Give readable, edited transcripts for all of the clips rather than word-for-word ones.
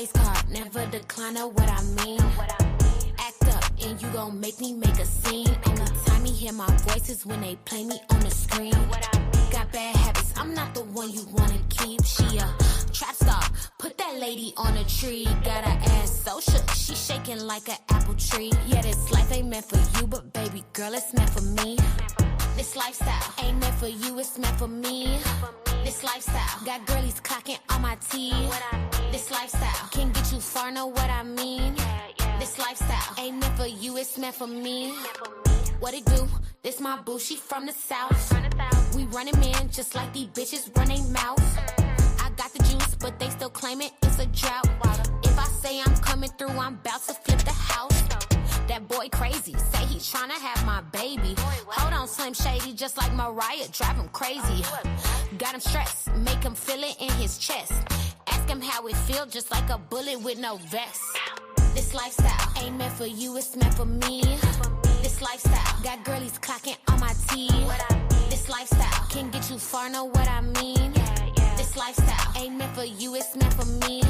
Face card, never decliner what I mean. Act up and you gon' make me make a scene. Only time you hear my voice is when they play me on the screen. Got bad habits, I'm not the one you wanna keep. She a trap star, put that lady on a tree. Got her ass so shook, she shaking like an apple tree. Yeah, this life ain't meant for you, but baby girl, it's meant for me. This lifestyle ain't meant for you, it's meant for me. This lifestyle got girlies clocking on my teeth. This lifestyle can get you far, know what I mean. This lifestyle ain't meant for you, it's meant for me. What it do? This my boo, she from the south. We running man just like these bitches run they mouth. I got the juice, but they still claim it, it's a drought. If I say I'm coming through, I'm about to flip the house. That boy crazy, say he tryna have my baby. Hold on, Slim Shady, just like Mariah, drive him crazy. Got him stressed, make him feel it in his chest. Ask him how it feel, just like a bullet with no vest. This lifestyle ain't meant for you, it's meant for me. This lifestyle got girlies clocking on my teeth. This lifestyle can get you far, know what I mean. This lifestyle ain't meant for you, it's meant for me.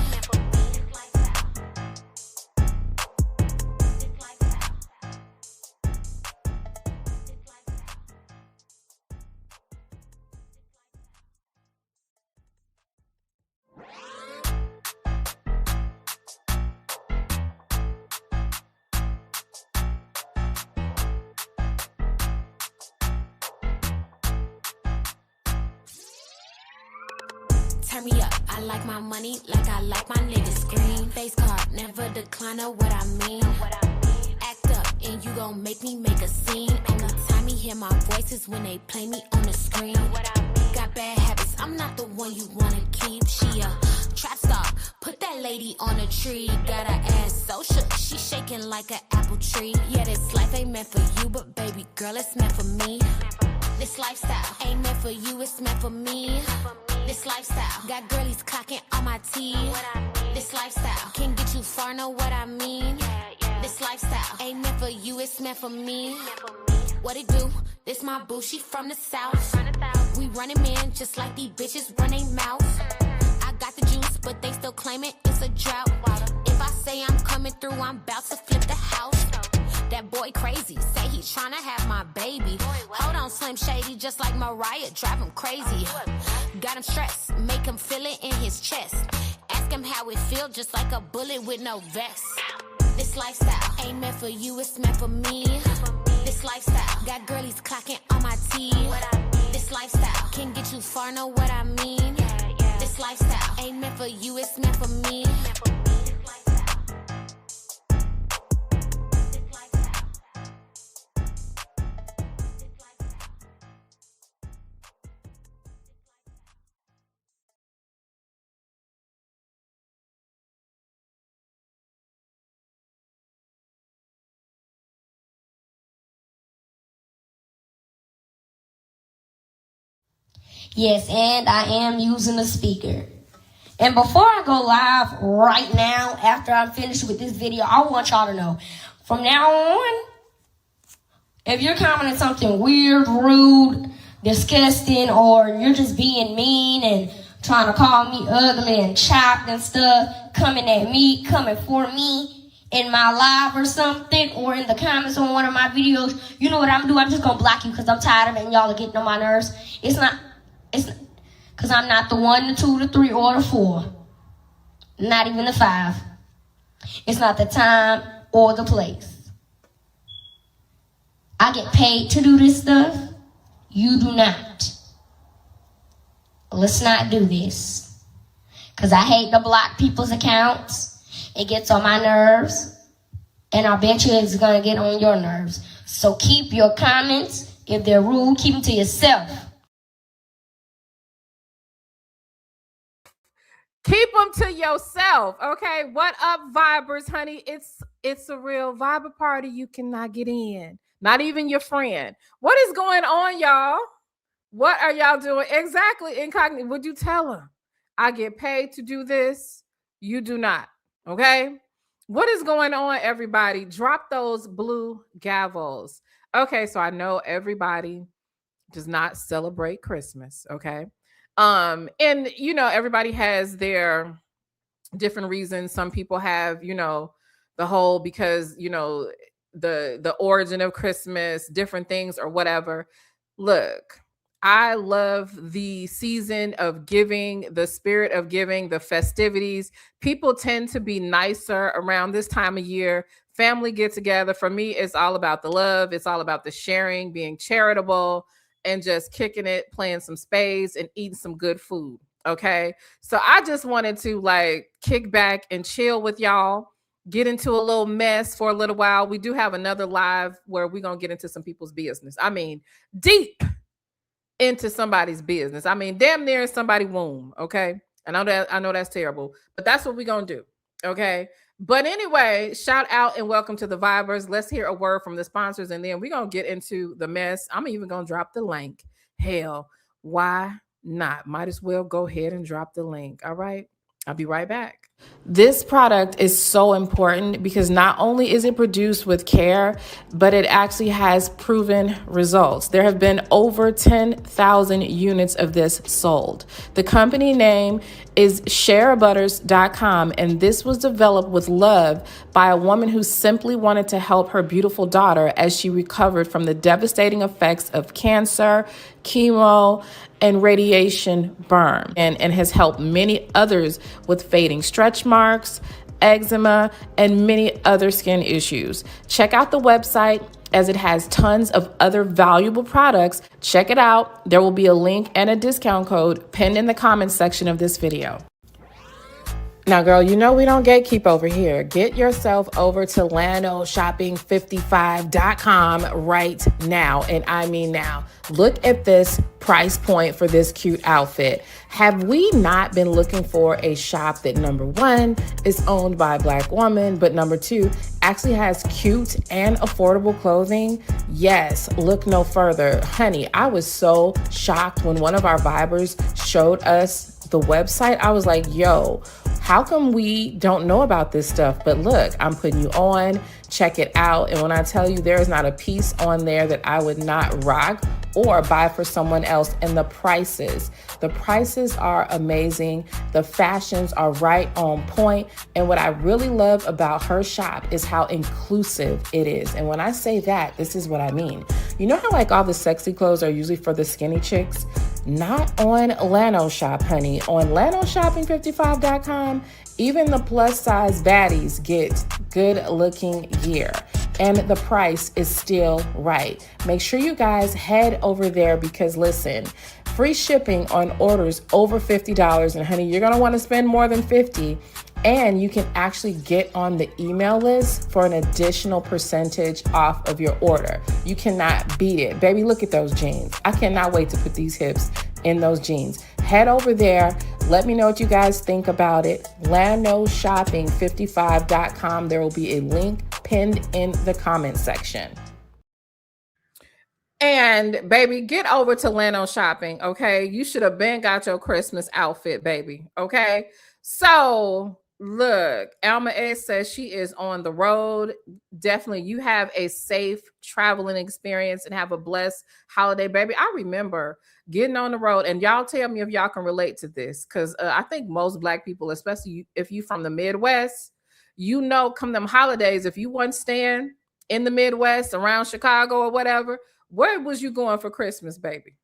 Turn me up, I like my money like I like my niggas green. Face card, never decliner what I mean. Act up and you gon' make me make a scene. Only time you hear my voice is when they play me on the screen. Got bad habits, I'm not the one you wanna keep. She a trap star, put that lady on a tree. Got her ass so shook, she shaking like an apple tree. Yeah, this life ain't meant for you, but baby girl, it's meant for me. This lifestyle ain't meant for you, it's meant for me. This lifestyle got girlies clocking on my teeth. This lifestyle can get you far, know what I mean. This lifestyle ain't meant for you, it's meant for me. What it do? This my boo, she from the south. We running man just like these bitches run they mouth. I got the juice, but they still claim it, it's a drought. If I say I'm coming through, I'm about to flip the house. That boy crazy, say he tryna have my baby. Hold on, Slim Shady, just like Mariah, drive him crazy. Got him stressed, make him feel it in his chest. Ask him how it feel, just like a bullet with no vest. This lifestyle ain't meant for you, it's meant for me. This lifestyle got girlies clocking on my teeth. This lifestyle can get you far, know what I mean. This lifestyle ain't meant for you, it's meant for me. Yes, and I am using a speaker. And before I go live right now, after I'm finished with this video, I want y'all to know, from now on, if you're commenting something weird, rude, disgusting, or you're just being mean and trying to call me ugly and chopped and stuff, coming at me, coming for me in my live or something, or in the comments on one of my videos, you know what I'm gonna do? I'm just gonna block you because I'm tired of it and y'all are getting on my nerves. It's because I'm not the 1, the 2, the 3, or the 4. Not even the 5. It's not the time or the place. I get paid to do this stuff. You do not. Let's not do this. Because I hate to block people's accounts. It gets on my nerves. And I bet you it's going to get on your nerves. So keep your comments. If they're rude, keep them to yourself. Keep them to yourself, okay? What up, Vibers, honey? It's a real Viber party. You cannot get in. Not even your friend. What is going on, y'all? What are y'all doing? Exactly, incognito. Would you tell them? I get paid to do this. You do not, okay? What is going on, everybody? Drop those blue gavels. Okay, so I know everybody does not celebrate Christmas, okay? And you know, everybody has their different reasons. Some people have, the whole, because, the origin of Christmas, different things or whatever. Look, I love the season of giving, the spirit of giving, the festivities. People tend to be nicer around this time of year. Family get together. For me, it's all about the love. It's all about the sharing, being charitable, and just kicking it, playing some spades and eating some good food. Okay. So I just wanted to like kick back and chill with y'all, get into a little mess for a little while. We do have another live where we're going to get into some people's business. I mean, deep into somebody's business. I mean, damn near somebody's womb. Okay. I know that's terrible, but that's what we're going to do. Okay. But anyway, shout out and welcome to the Vibers. Let's hear a word from the sponsors, and then we're going to get into the mess. I'm even going to drop the link. Hell, why not? Might as well go ahead and drop the link. All right. I'll be right back. This product is so important because not only is it produced with care, but it actually has proven results. There have been over 10,000 units of this sold. The company name is shareabutters.com, and this was developed with love by a woman who simply wanted to help her beautiful daughter as she recovered from the devastating effects of cancer, chemo, and radiation burn, and has helped many others with fading stretch marks, eczema, and many other skin issues. Check out the website as it has tons of other valuable products. Check it out. There will be a link and a discount code pinned in the comments section of this video. Now, girl, we don't gatekeep over here. Get yourself over to LanoShopping55.com right now. And I mean now. Look at this price point for this cute outfit. Have we not been looking for a shop that, number one, is owned by a Black woman, but number two, actually has cute and affordable clothing? Yes, look no further. Honey, I was so shocked when one of our Vibers showed us the website. I was like, yo, how come we don't know about this stuff? But look, I'm putting you on, check it out. And when I tell you there is not a piece on there that I would not rock or buy for someone else. And the prices are amazing. The fashions are right on point. And what I really love about her shop is how inclusive it is. And when I say that, this is what I mean. You know how like all the sexy clothes are usually for the skinny chicks? Not on Lano Shop, honey. On LanoShopping55.com, even the plus size baddies get good looking gear. And the price is still right. Make sure you guys head over there because listen, free shipping on orders over $50. And honey, you're going to want to spend more than $50. And you can actually get on the email list for an additional percentage off of your order. You cannot beat it. Baby, look at those jeans. I cannot wait to put these hips in those jeans. Head over there. Let me know what you guys think about it. LanoShopping55.com. There will be a link pinned in the comment section. And baby, get over to Lano Shopping, okay? You should have been got your Christmas outfit, baby, okay? So look, Alma S says she is on the road. Definitely, you have a safe traveling experience and have a blessed holiday, baby. I remember getting on the road, and y'all tell me if y'all can relate to this, because I think most Black people, especially if you from the Midwest, come them holidays, if you wasn't staying in the Midwest around Chicago or whatever, where was you going for Christmas, baby?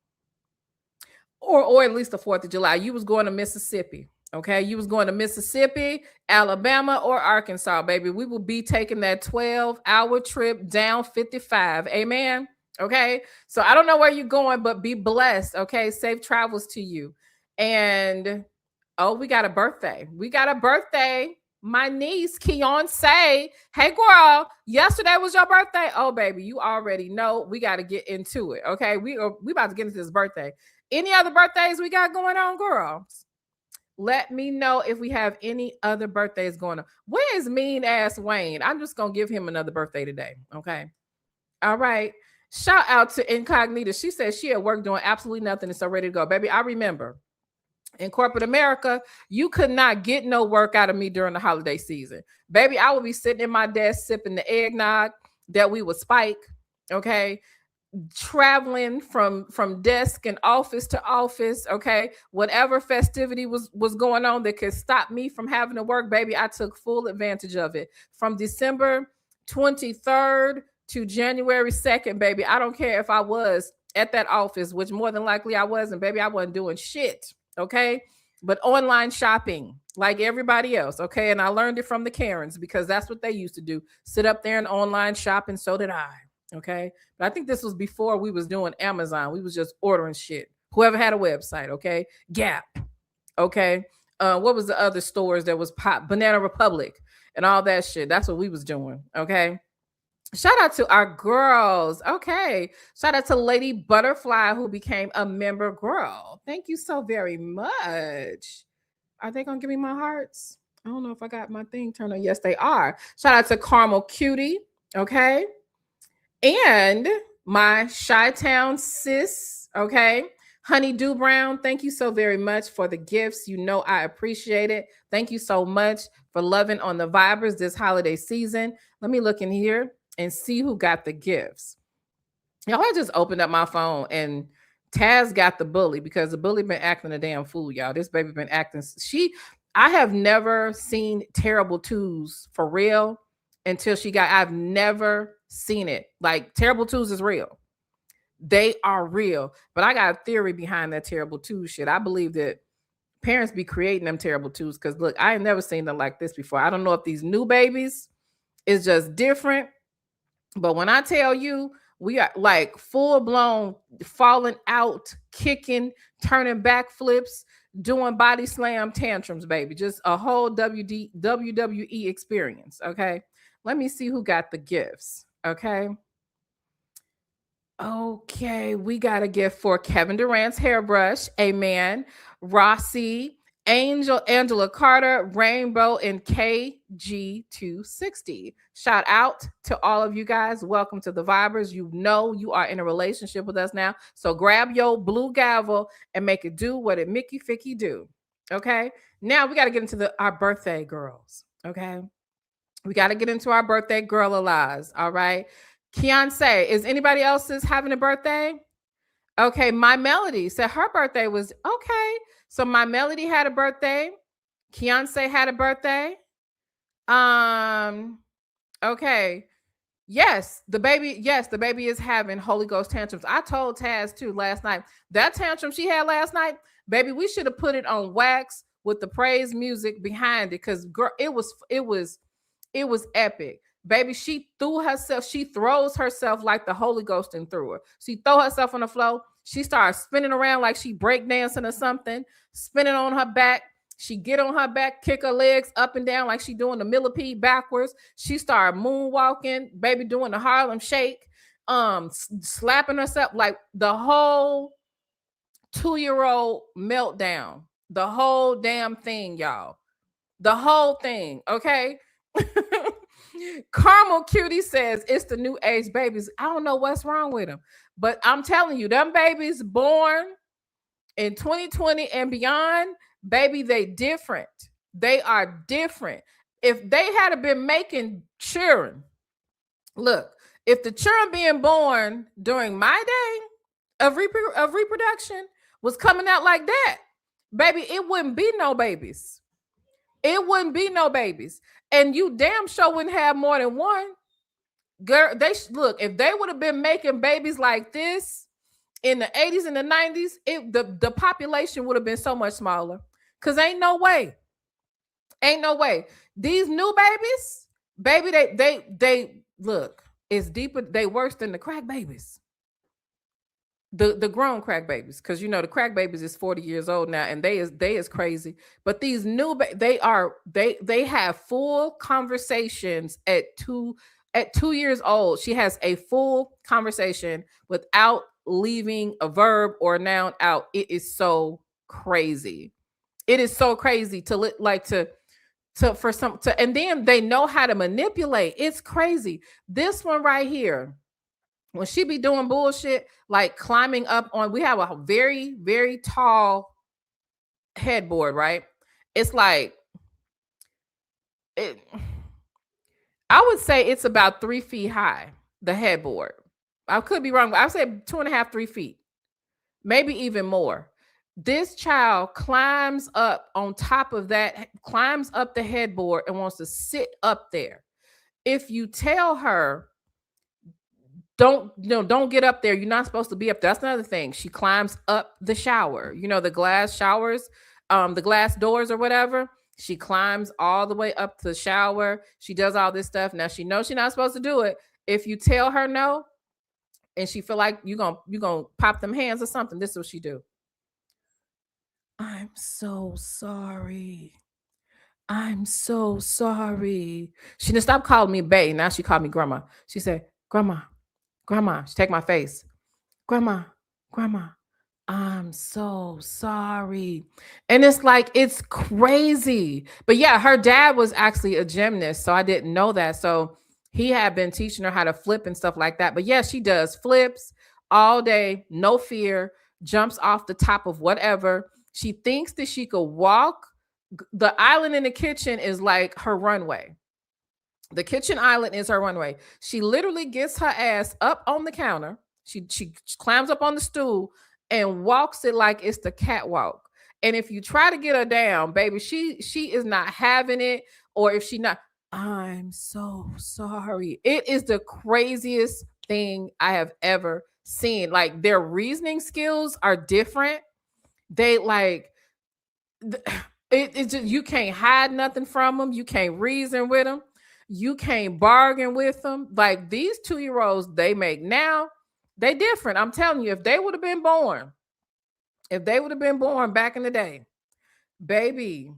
Or at least the 4th of July. You was going to Mississippi. Okay, you was going to Mississippi, Alabama, or Arkansas, baby. We will be taking that 12-hour trip down 55. Amen. Okay, so I don't know where you're going, but be blessed. Okay, safe travels to you. And we got a birthday. My niece, Keonce. Hey, girl, yesterday was your birthday. Oh, baby, you already know. We got to get into it. Okay, we about to get into this birthday. Any other birthdays we got going on, girls? Let me know if we have any other birthdays going on. Where is mean ass Wayne? I'm just going to give him another birthday today. Okay. All right. Shout out to Incognita. She said she at work doing absolutely nothing and so ready to go. Baby, I remember in corporate America, you could not get no work out of me during the holiday season. Baby, I would be sitting in my desk sipping the eggnog that we would spike. Okay. traveling from desk and office to office. Okay, whatever festivity was going on that could stop me from having to work, baby, I took full advantage of it. From December 23rd to January 2nd, baby, I don't care if I was at that office, which more than likely I wasn't, baby. I wasn't doing shit. Okay, but online shopping like everybody else. Okay, and I learned it from the Karens because that's what they used to do, sit up there and online shop, and so did I. Okay, but I think this was before we was doing Amazon. We was just ordering shit. Whoever had a website. Okay, Gap. Okay, what was the other stores that was pop? Banana Republic and all that shit. That's what we was doing. Okay, shout out to our girls. Okay, shout out to Lady Butterfly who became a member girl. Thank you so very much. Are they gonna give me my hearts? I don't know if I got my thing turned on. Yes, they are. Shout out to Caramel Cutie. Okay. And my Chi-Town sis, okay? Honeydew Brown, thank you so very much for the gifts. You know I appreciate it. Thank you so much for loving on the Vibers this holiday season. Let me look in here and see who got the gifts. Y'all, I just opened up my phone and Taz got the bully because the bully been acting a damn fool, y'all. This baby been acting. I have never seen Terrible Twos for real until I've never seen it. Like, Terrible Twos is real. They are real. But I got a theory behind that Terrible Twos shit. I believe that parents be creating them Terrible Twos because, look, I ain't never seen them like this before. I don't know if these new babies is just different. But when I tell you, we are like full-blown falling out, kicking, turning backflips, doing body slam tantrums, baby. Just a whole WWE experience, okay? Let me see who got the gifts, okay? Okay, we got a gift for Kevin Durant's hairbrush, amen. Rossi, Angela Carter, Rainbow, and KG260. Shout out to all of you guys. Welcome to the Vibers. You know you are in a relationship with us now. So grab your blue gavel and make it do what it Mickey Ficky do, okay? Now we got to get into our birthday girls, okay? We got to get into our birthday girl alive, all right? Keonce, is anybody else's having a birthday? Okay, My Melody said her birthday was okay. So My Melody had a birthday. Keonce had a birthday. Okay. Yes, the baby is having Holy Ghost tantrums. I told Taz too last night. That tantrum she had last night, baby, we should have put it on wax with the praise music behind it because girl, it was epic. Baby, she throws herself like the Holy Ghost and threw her. She throw herself on the floor. She started spinning around like she breakdancing or something, spinning on her back. She get on her back, kick her legs up and down like she doing the millipede backwards. She started moonwalking, baby, doing the Harlem Shake, slapping herself like the whole 2-year-old meltdown. The whole damn thing, y'all. The whole thing, okay? Caramel Cutie says it's the new age babies. I don't know what's wrong with them, but I'm telling you, them babies born in 2020 and beyond, baby, they different. They are different. If they had been making children, look, if the children being born during my day of reproduction was coming out like that, baby, it wouldn't be no babies. It wouldn't be no babies. And you damn sure wouldn't have more than one. Girl, look, if they would have been making babies like this in the 80s and the 90s, the population would have been so much smaller. Because ain't no way. Ain't no way. These new babies, baby, they look, it's deeper, they worse than the crack babies. The grown crack babies, because you know the crack babies is 40 years old now, and they is crazy. But these new they have full conversations at 2 years old. She has a full conversation without leaving a verb or a noun out. It is so crazy. It is so crazy and then they know how to manipulate. It's crazy. This one right here, when she be doing bullshit, like climbing up on, we have a very, very tall headboard, right? It's like, I would say it's about 3 feet high, the headboard. I could be wrong, but I would say 2.5, 3 feet, maybe even more. This child climbs up on top of that, climbs up the headboard and wants to sit up there. If you tell her, don't get up there, you're not supposed to be up there. That's another thing. She climbs up the shower, the glass showers, the glass doors or whatever. She climbs all the way up to the shower. She does all this stuff. Now she knows she's not supposed to do it. If you tell her no, and she feel like you're gonna pop them hands or something, this is what she do. I'm so sorry. I'm so sorry. She didn't stop calling me bae. Now she called me grandma. She said, grandma. She take my face. Grandma. I'm so sorry. And it's like, it's crazy. But yeah, her dad was actually a gymnast, so I didn't know that. So he had been teaching her how to flip and stuff like that. But yeah, she does flips all day, no fear, jumps off the top of whatever. She thinks that she could walk. The island in the kitchen is like her runway. The kitchen island is her runway. She literally gets her ass up on the counter. She climbs up on the stool and walks it like it's the catwalk. And if you try to get her down, baby, she is not having it. Or if she not, I'm so sorry. It is the craziest thing I have ever seen. Like, their reasoning skills are different. They like, it's just, you can't hide nothing from them. You can't reason with them. You can't bargain with them. Like, these 2-year-olds they make now, they different. I'm telling you, if they would have been born back in the day, baby,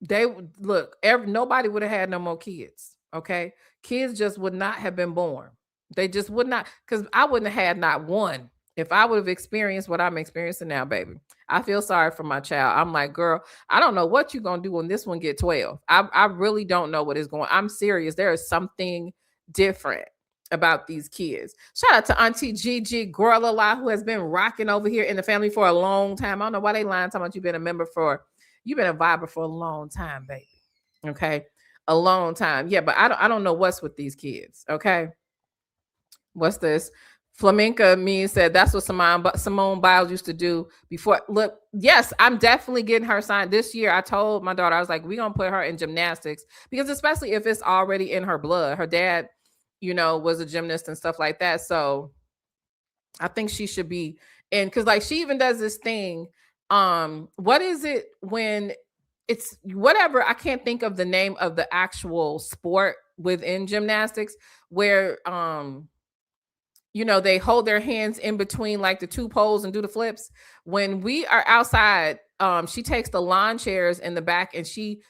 they would look, nobody would have had no more kids. Okay. Kids just would not have been born. They just would not, because I wouldn't have had not one if I would have experienced what I'm experiencing now, baby. I feel sorry for my child. I'm like, girl, I don't know what you're going to do when this one get 12. I really don't know what is going on. I'm serious. There is something different about these kids. Shout out to Auntie Gigi Gorlala, who has been rocking over here in the family for a long time. I don't know why they lying talking about you've been a Viber for a long time, baby. Okay. A long time. Yeah, but I don't know what's with these kids. Okay. What's this? Flamenca said that's what Simone Biles used to do before. Look, yes, I'm definitely getting her signed this year. I told my daughter, I was like, we're going to put her in gymnastics, because especially if it's already in her blood. Her dad, was a gymnast and stuff like that. So I think she should be in, because like she even does this thing. What is it when it's whatever? I can't think of the name of the actual sport within gymnastics where, they hold their hands in between like the two poles and do the flips. When we are outside, she takes the lawn chairs in the back and she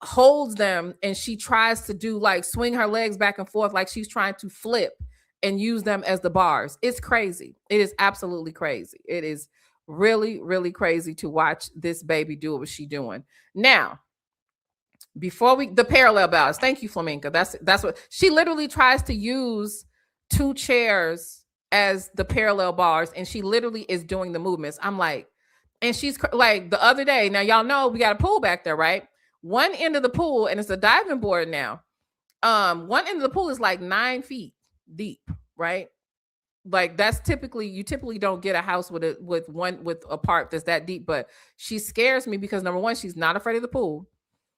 holds them and she tries to do like swing her legs back and forth like she's trying to flip and use them as the bars. It's crazy. It is absolutely crazy. It is really, really crazy to watch this baby do what she's doing. Now, before the parallel bars, thank you, Flamenca. That's what she literally tries to use 2 chairs as the parallel bars, and she literally is doing the movements. I'm like, and she's like, the other day, now y'all know we got a pool back there, right? One end of the pool, and it's a diving board now. One end of the pool is like 9 feet deep, right? Like you typically don't get a house with a part that's that deep, but she scares me because number one, she's not afraid of the pool.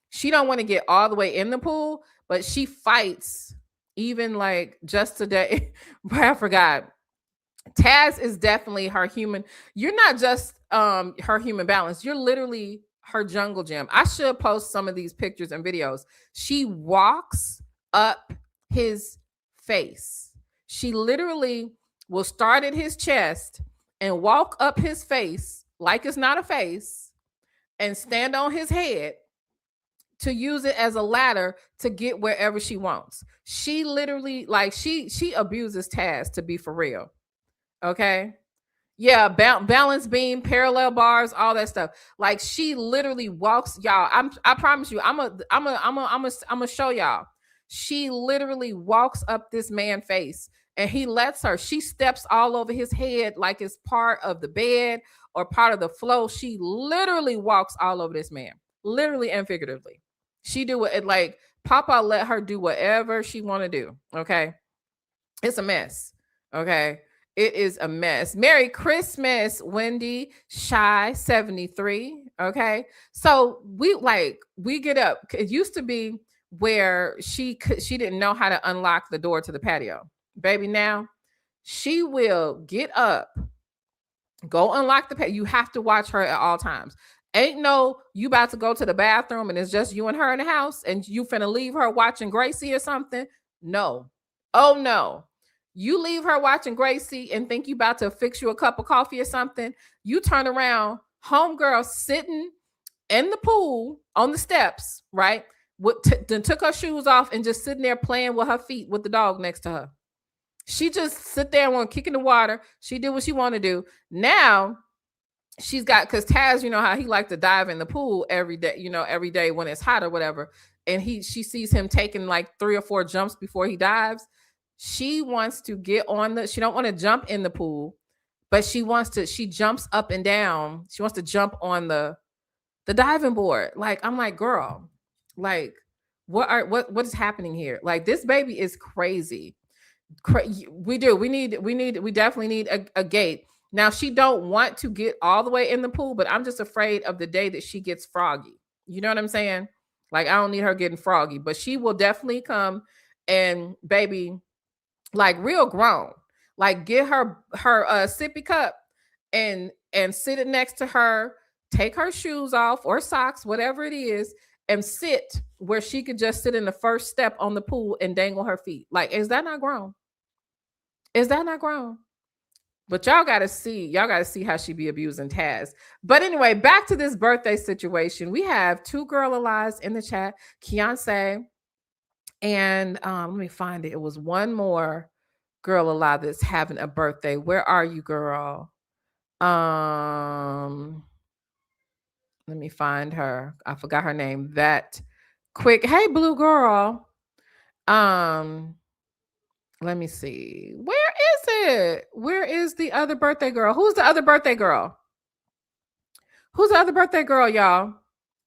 She don't want to get all the way in the pool, but she fights. Even like just today, I forgot. Taz is definitely her human. You're not just her human balance. You're literally her jungle gym. I should post some of these pictures and videos. She walks up his face. She literally will start at his chest and walk up his face like it's not a face and stand on his head to use it as a ladder to get wherever she wants. She literally, like, she abuses Taz, to be for real. Okay. Yeah. Balance beam, parallel bars, all that stuff. Like, she literally walks, y'all. I promise you, I'm gonna show y'all. She literally walks up this man's face and he lets her. She steps all over his head like it's part of the bed or part of the flow. She literally walks all over this man, literally and figuratively. She do it like Papa let her do whatever she want to do. Okay. It's a mess. Okay. It is a mess. Merry Christmas, Wendy Shy 73. Okay. So we get up. It used to be where she didn't know how to unlock the door to the patio. Baby, now she will get up, go unlock the patio. You have to watch her at all times. Ain't no you about to go to the bathroom and it's just you and her in the house and you finna leave her watching Gracie or something. No. Oh no. You leave her watching Gracie and think you about to fix you a cup of coffee or something. You turn around, homegirl sitting in the pool on the steps, right? Then took her shoes off and just sitting there playing with her feet with the dog next to her. She just sit there and want to kick in the water. She did what she want to do. Now she's got, because Taz, you know how he like to dive in the pool every day, every day when it's hot or whatever. And she sees him taking like 3 or 4 jumps before he dives. She wants to get on she don't want to jump in the pool, but she jumps up and down. She wants to jump on the diving board. Like, I'm like, girl, like, what is happening here? Like, this baby is crazy. We definitely need a gate. Now, she don't want to get all the way in the pool, but I'm just afraid of the day that she gets froggy. You know what I'm saying? Like, I don't need her getting froggy, but she will definitely come and, baby, like real grown, like get her sippy cup and sit it next to her, take her shoes off or socks, whatever it is, and sit where she could just sit in the first step on the pool and dangle her feet. Like, is that not grown? Is that not grown? But y'all got to see how she be abusing Taz. But anyway, back to this birthday situation. We have 2 girl alives in the chat, Keonce, and let me find it. It was one more girl alive that's having a birthday. Where are you, girl? Let me find her. I forgot her name that quick. Hey, blue girl. Let me see. Where is it? Where is the other birthday girl? Who's the other birthday girl? Who's the other birthday girl, y'all?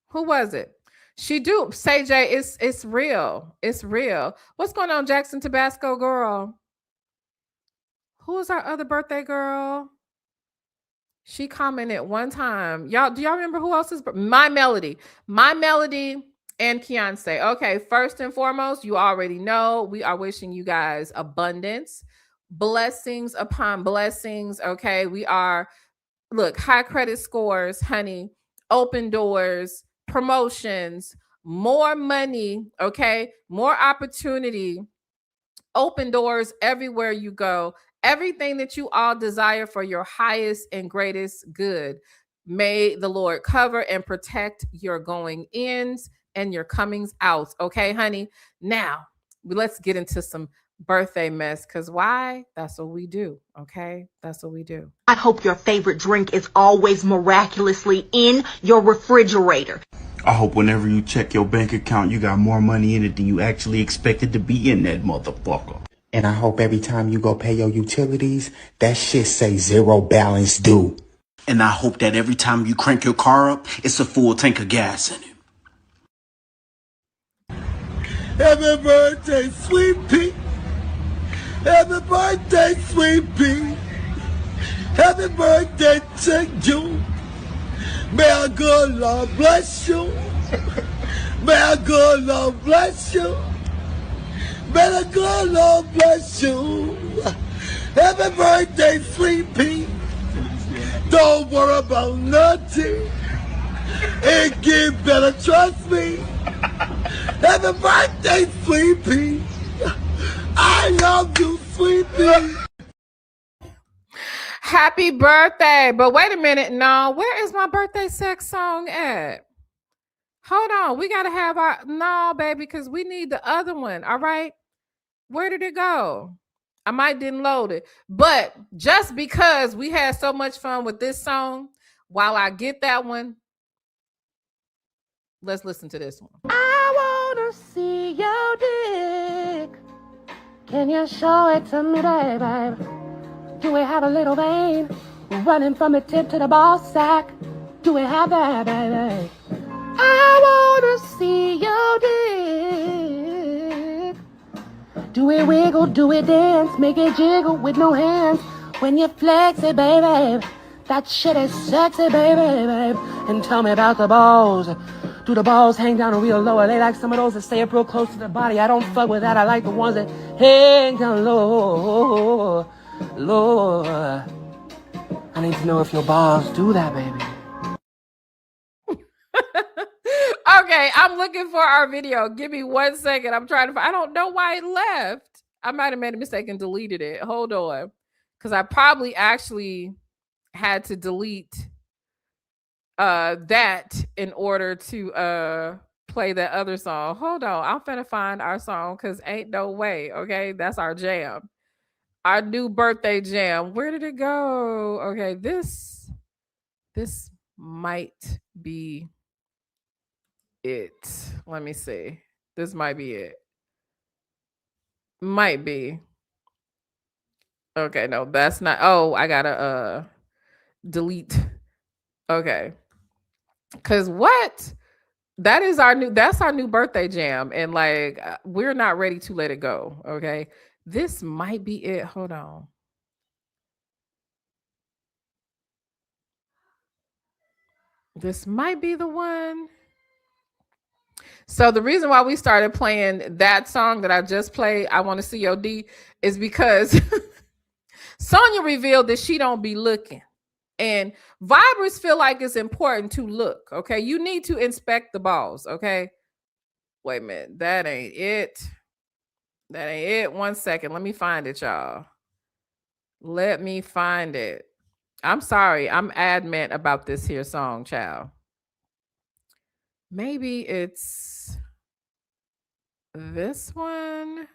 Who was it? She do say, Jay, it's real. It's real. What's going on, Jackson Tabasco girl? Who's our other birthday girl? She commented one time. Y'all, do y'all remember who else is? My Melody and Keonce. Okay, first and foremost, you already know we are wishing you guys abundance, blessings upon blessings. Okay, we are, look, high credit scores, honey, open doors, promotions, more money, okay, more opportunity, open doors everywhere you go, everything that you all desire for your highest and greatest good. May the Lord cover and protect your going ins and your comings out. Okay, honey. Now let's get into some birthday mess, because why? That's what we do. Okay, that's what we do. I hope your favorite drink is always miraculously in your refrigerator. I hope whenever you check your bank account, you got more money in it than you actually expected to be in that motherfucker. And I hope every time you go pay your utilities, that shit say 0 balance due. And I hope that every time you crank your car up, it's a full tank of gas in it. Happy birthday, sweet pea. Happy birthday, sweet pea. Happy birthday to you. May our good Lord bless you. May our good Lord bless you. May the good Lord bless you. Happy birthday, sweet pea. Don't worry about nothing. It get better, trust me. Happy birthday, sweet pea. I love you, sweet pea. Happy birthday. But wait a minute. No, where is my birthday sex song at? Hold on. We got to have our, no, baby, because we need the other one. All right. Where did it go? I might didn't load it. But just because we had so much fun with this song, while I get that one, let's listen to this one. I want to see your dick. Can you show it to me, baby? Do we have a little vein running from the tip to the ball sack? Do we have that, baby? I want to see your dick. Do it wiggle, do it dance, make it jiggle with no hands. When you flex it, baby, that shit is sexy, baby. And tell me about the balls. Do the balls hang down real low? Are they like some of those that stay up real close to the body? I don't fuck with that. I like the ones that hang down low. Low. I need to know if your balls do that, baby. Okay, I'm looking for our video. Give me 1 second. I'm trying to find. I don't know why it left. I might have made a mistake and deleted it. Hold on. Because I probably actually had to delete that in order to play that other song. Hold on. I'm finna find our song because ain't no way. Okay, that's our jam. Our new birthday jam. Where did it go? Okay, this might be it. Let me see. This might be it. Might be. Okay, no, that's not. Oh, I gotta delete. Okay. Cause what? That's our new birthday jam. And like we're not ready to let it go. Okay. This might be it. Hold on. This might be the one. So the reason why we started playing that song that I just played, I Want to COD, is because Sonya revealed that she don't be looking. And vibers feel like it's important to look, okay? You need to inspect the balls, okay? Wait a minute. That ain't it. That ain't it. 1 second. Let me find it, y'all. Let me find it. I'm sorry. I'm adamant about this here song, child. Maybe it's this one.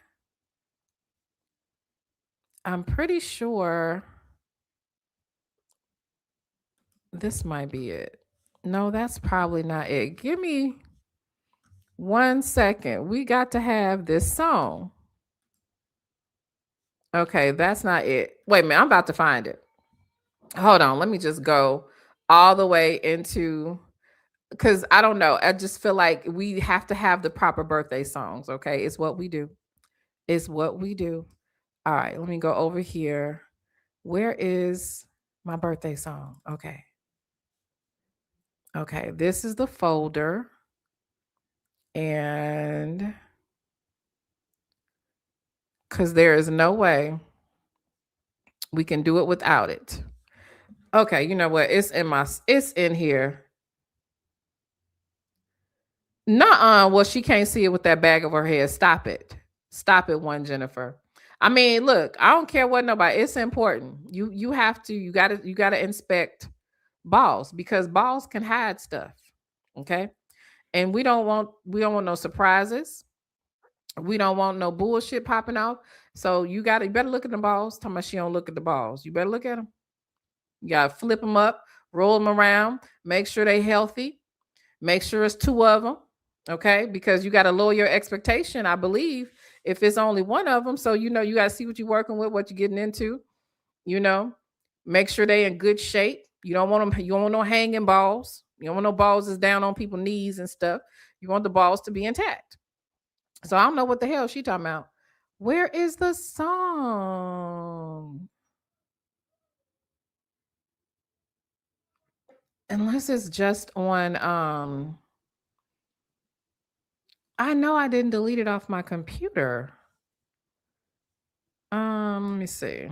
I'm pretty sure this might be it. No, that's probably not it. Give me 1 second. We got to have this song. Okay, that's not it. Wait a minute. I'm about to find it. Hold on. Let me just go all the way into, because I don't know. I just feel like we have to have the proper birthday songs. Okay, it's what we do. It's what we do. All right, let me go over here. Where is my birthday song? Okay. Okay, this is the folder. And because there is no way we can do it without it. Okay, you know what? It's in here. Nuh-uh. Well, she can't see it with that bag of her head. Stop it. Stop it, one Jennifer. I mean, look, I don't care what nobody. It's important. You gotta inspect balls because balls can hide stuff. Okay. And we don't want no surprises. We don't want no bullshit popping off. So you better look at the balls. Talking about she don't look at the balls. You better look at them. You gotta flip them up, roll them around, make sure they healthy, make sure it's 2 of them. Okay, because you got to lower your expectation, I believe, if it's only 1 of them. So you got to see what you're working with, what you're getting into. Make sure they in good shape. You don't want them. You don't want no hanging balls. You don't want no balls that's down on people's knees and stuff. You want the balls to be intact. So I don't know what the hell she talking about. Where is the song? Unless it's just on I know I didn't delete it off my computer. Let me see.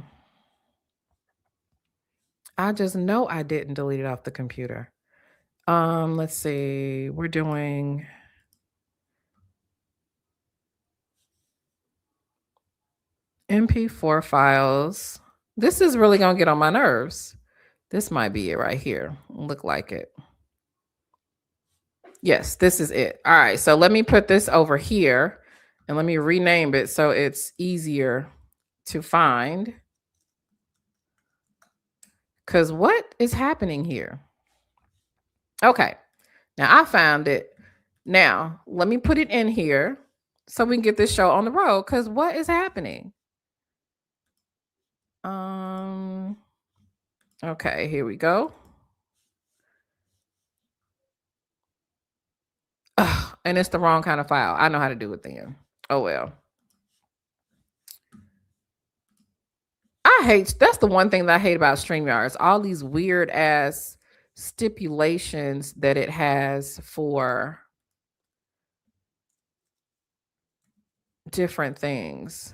I just know I didn't delete it off the computer. Let's see. We're doing MP4 files. This is really gonna get on my nerves. This might be it right here. Look like it. Yes, this is it. All right, so let me put this over here and let me rename it so it's easier to find. Because what is happening here? Okay, now I found it. Now, let me put it in here so we can get this show on the road. Because what is happening? Okay, here we go. Ugh, and it's the wrong kind of file. I know how to do it then. Oh, well. That's the one thing that I hate about StreamYards. All these weird ass stipulations that it has for different things.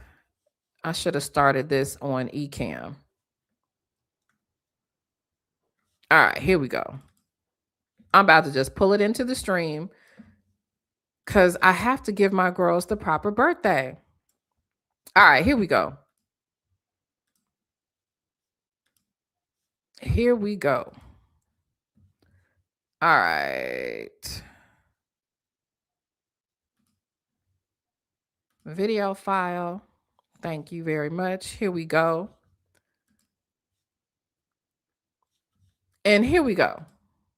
I should have started this on Ecamm. All right, here we go. I'm about to just pull it into the stream because I have to give my girls the proper birthday. All right, here we go. Here we go. All right. Video file. Thank you very much. Here we go. And here we go.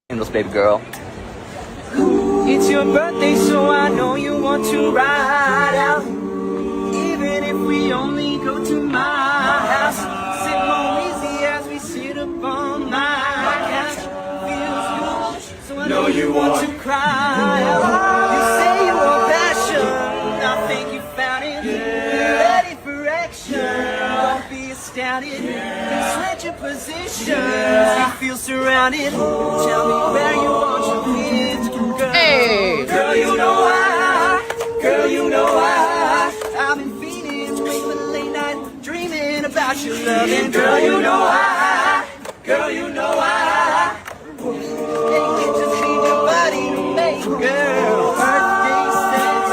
Candles, baby girl. It's your birthday, so I know you want to ride out. Even if we only go to my house, sit more easy as we sit up on my couch. Feels good, so I know you want to cry out. You say you want passion, I think you found it. Ready for action, don't be astounded. Switch your positions, you feel surrounded. Tell me where you want your kids, girl. Hey. Girl, you know why. Girl, you know why. I've been feeling way for late night, dreaming about your loving. Girl, you know why. Girl, you know why. Hey, you just need your body to make, girl. Birthday sex,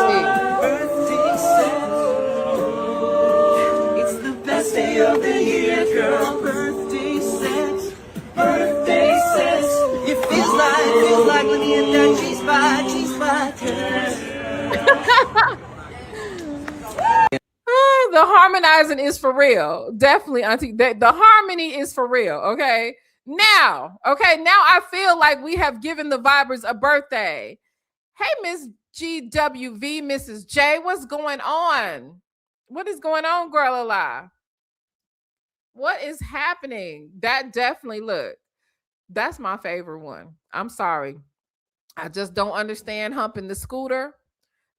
birthday sex. It's the best day of the year, girl. Birthday sex, birthday sex. It feels like let me hit that G-spot, G-spot, girl. The harmonizing is for real. Definitely, Auntie. The harmony is for real. Okay. Now I feel like we have given the Vibers a birthday. Hey, Miss GWV, Mrs. J, what's going on? What is going on, girl alive? What is happening? That definitely, look, that's my favorite one. I'm sorry. I just don't understand humping the scooter.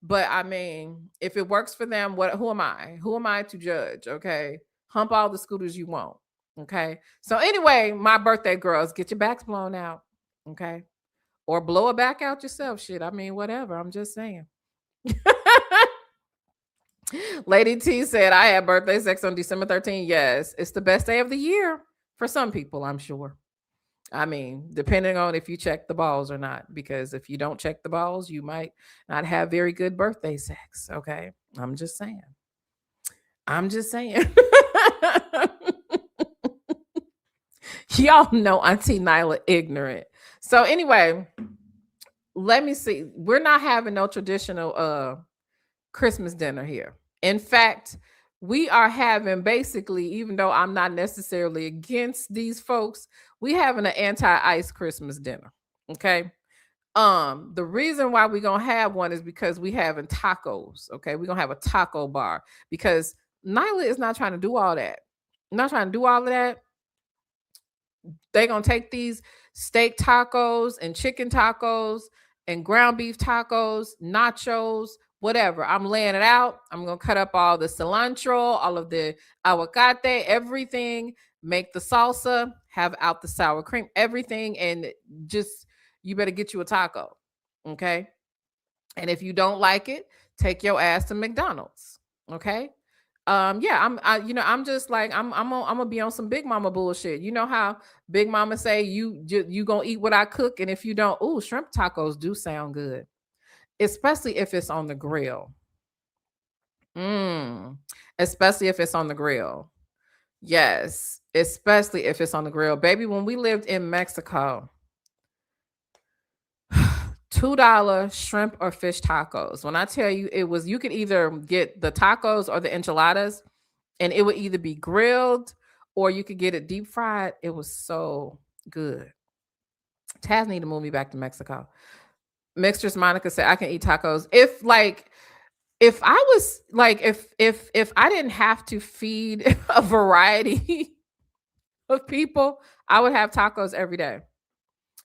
But I mean, if it works for them, who am I? Who am I to judge? Okay. Hump all the scooters you want. Okay. So anyway, my birthday girls, get your backs blown out. Okay. Or blow it back out yourself. Shit. I mean, whatever. I'm just saying. Lady T said, I had birthday sex on December 13th. Yes. It's the best day of the year for some people, I'm sure. I mean, depending on if you check the balls or not, because if you don't check the balls, you might not have very good birthday sex. Okay. I'm just saying. Y'all know Auntie Nyla ignorant. So anyway, let me see. We're not having no traditional Christmas dinner here. In fact, we are having basically, even though I'm not necessarily against these folks, we having an anti-ice Christmas dinner. Okay. The reason why we're gonna have one is because we having tacos. Okay, we're gonna have a taco bar because Nyla is not trying to do all that. Not trying to do all of that. They're gonna take these steak tacos and chicken tacos and ground beef tacos, nachos, whatever. I'm laying it out. I'm going to cut up all the cilantro, all of the aguacate, everything, make the salsa, have out the sour cream, everything. And just, you better get you a taco. Okay. And if you don't like it, take your ass to McDonald's. Okay. I'm just like, I'm gonna be on some Big Mama bullshit. You know how Big Mama say you gonna eat what I cook. And if you don't, shrimp tacos do sound good. Especially if it's on the grill. Especially if it's on the grill. Yes. Especially if it's on the grill. Baby, when we lived in Mexico, $2 shrimp or fish tacos. When I tell you you could either get the tacos or the enchiladas, and it would either be grilled or you could get it deep fried. It was so good. Taz need to move me back to Mexico. Mistress Monica said, I can eat tacos. If I didn't have to feed a variety of people, I would have tacos every day.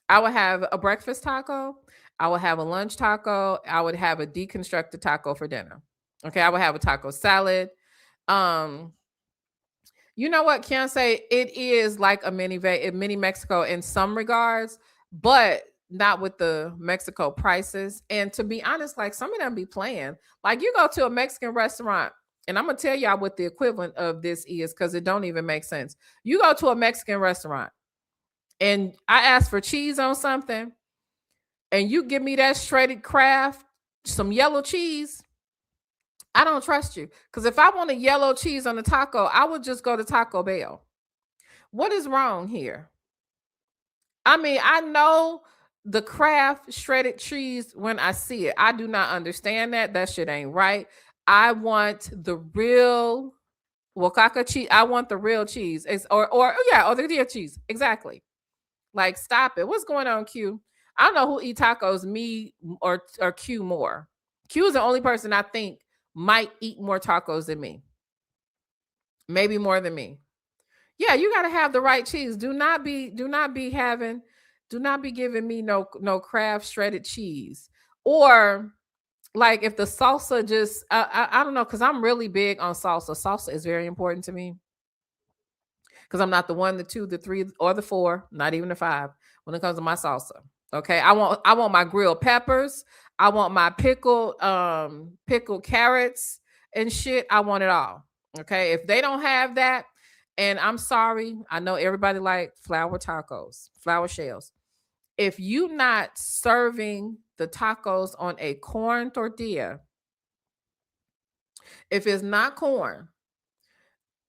I would have a breakfast taco. I would have a lunch taco. I would have a deconstructed taco for dinner. Okay. I would have a taco salad. You know what, Can't say it is like a mini Mexico in some regards, but not with the Mexico prices. And to be honest, like some of them be playing. Like you go to a Mexican restaurant, and I'm gonna tell y'all what the equivalent of this is because it don't even make sense. You go to a Mexican restaurant, and I ask for cheese on something, and you give me that shredded Kraft, some yellow cheese. I don't trust you because if I want a yellow cheese on a taco, I would just go to Taco Bell. What is wrong here? I mean, I know the Kraft shredded cheese when I see it. I do not understand that. That shit ain't right. I want the real Oaxaca cheese. I want the real cheese. Or the real cheese. Exactly. Like, stop it. What's going on, Q? I don't know who eat tacos, me or Q more. Q is the only person I think might eat more tacos than me. Maybe more than me. Yeah, you gotta have the right cheese. Do not be giving me no Kraft shredded cheese. Or like if the salsa just I don't know, because I'm really big on salsa. Salsa is very important to me. Because I'm not the 1, the 2, the 3, or the 4, not even the 5 when it comes to my salsa. Okay. I want my grilled peppers. I want my pickled carrots and shit. I want it all. Okay. If they don't have that, and I'm sorry, I know everybody like flour tacos, flour shells. If you not serving the tacos on a corn tortilla, if it's not corn,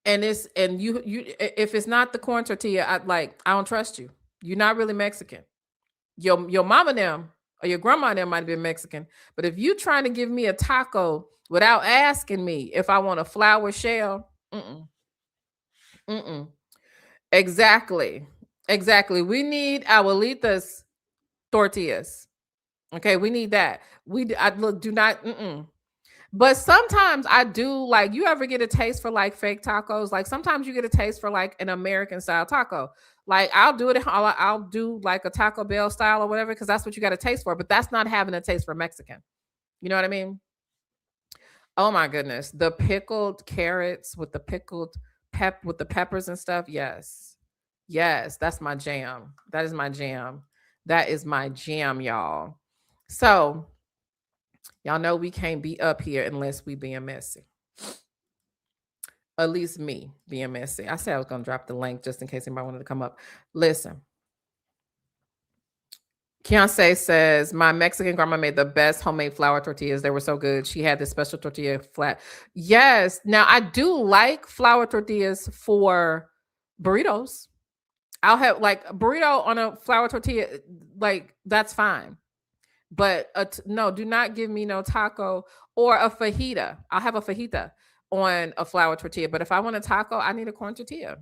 and if it's not the corn tortilla, I don't trust you. You're not really Mexican. Your mama them or your grandma them might have been Mexican, but if you trying to give me a taco without asking me if I want a flour shell, Exactly. We need abuelitas tortillas. Okay, we need that. Do not. But sometimes I do like. You ever get a taste for like fake tacos? Like sometimes you get a taste for like an American style taco. Like I'll do it. I'll do like a Taco Bell style or whatever because that's what you got a taste for. But that's not having a taste for Mexican. You know what I mean? Oh my goodness, the pickled carrots with the pickled with the peppers and stuff. Yes. Yes, that's my jam. That is my jam. That is my jam, y'all. So, y'all know we can't be up here unless we being messy. At least me being messy. I said I was going to drop the link just in case anybody wanted to come up. Listen. Keonse says, my Mexican grandma made the best homemade flour tortillas. They were so good. She had this special tortilla flat. Yes. Now, I do like flour tortillas for burritos. I'll have like a burrito on a flour tortilla. Like, that's fine. But no, do not give me no taco or a fajita. I'll have a fajita on a flour tortilla. But if I want a taco, I need a corn tortilla.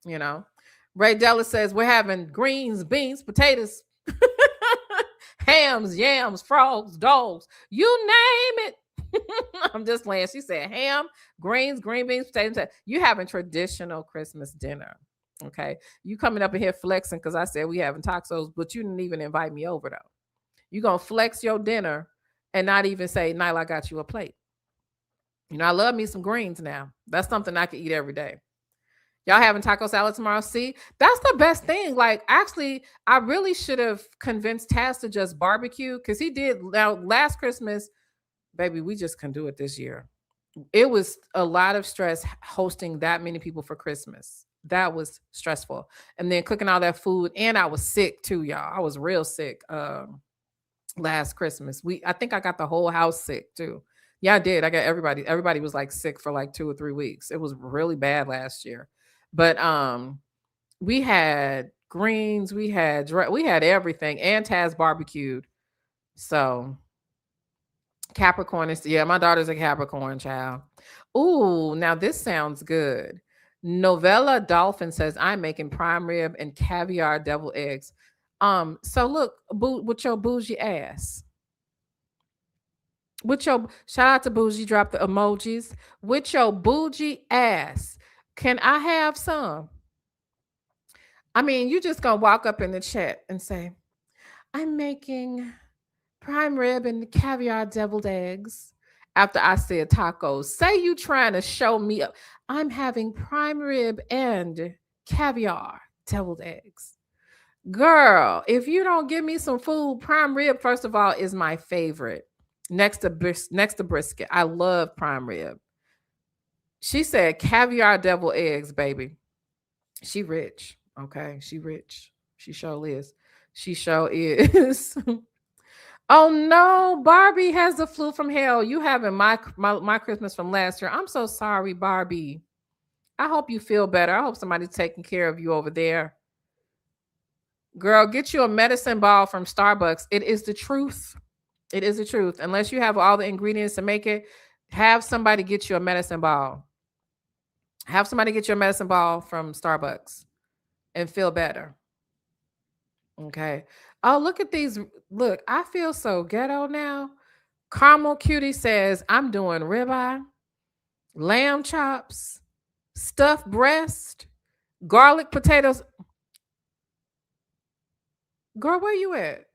You know? Ray Della says, we're having greens, beans, potatoes, hams, yams, frogs, dogs, you name it. I'm just playing. She said ham, greens, green beans, potatoes. You having traditional Christmas dinner. Okay. You coming up in here flexing because I said we having tacos, but you didn't even invite me over though. You gonna flex your dinner and not even say, Nyla, I got you a plate. You know, I love me some greens now. That's something I can eat every day. Y'all having taco salad tomorrow? See, that's the best thing. Like, actually, I really should have convinced Taz to just barbecue because he did. Now, last Christmas, baby, we just couldn't do it this year. It was a lot of stress hosting that many people for Christmas. That was stressful. And then cooking all that food. And I was sick too, y'all. I was real sick last Christmas. I think I got the whole house sick too. Yeah, I did. I got everybody. Everybody was like sick for like 2 or 3 weeks. It was really bad last year. But we had greens, we had everything, and Taz barbecued. So Capricorn is, yeah, my daughter's a Capricorn child. Ooh, now this sounds good. Novella Dolphin says, I'm making prime rib and caviar devil eggs. So look, with your bougie ass. Shout out to Bougie, drop the emojis. With your bougie ass. Can I have some? I mean, you just gonna walk up in the chat and say, I'm making prime rib and caviar deviled eggs. after I said tacos. Say you trying to show me up. I'm having prime rib and caviar deviled eggs. Girl, if you don't give me some food, prime rib, first of all, is my favorite. Next to brisket. I love prime rib. She said caviar deviled eggs, baby. She rich. Okay. She rich. She sure is. She sure is. Oh no, Barbie has the flu from hell. You having my Christmas from last year. I'm so sorry, Barbie. I hope you feel better. I hope somebody's taking care of you over there. Girl, get you a medicine ball from Starbucks. It is the truth. It is the truth. Unless you have all the ingredients to make it, have somebody get you a medicine ball. Have somebody get you a medicine ball from Starbucks and feel better. Okay. Oh, look at these. Look, I feel so ghetto now. Caramel Cutie says, I'm doing ribeye, lamb chops, stuffed breast, garlic potatoes. Girl, where you at?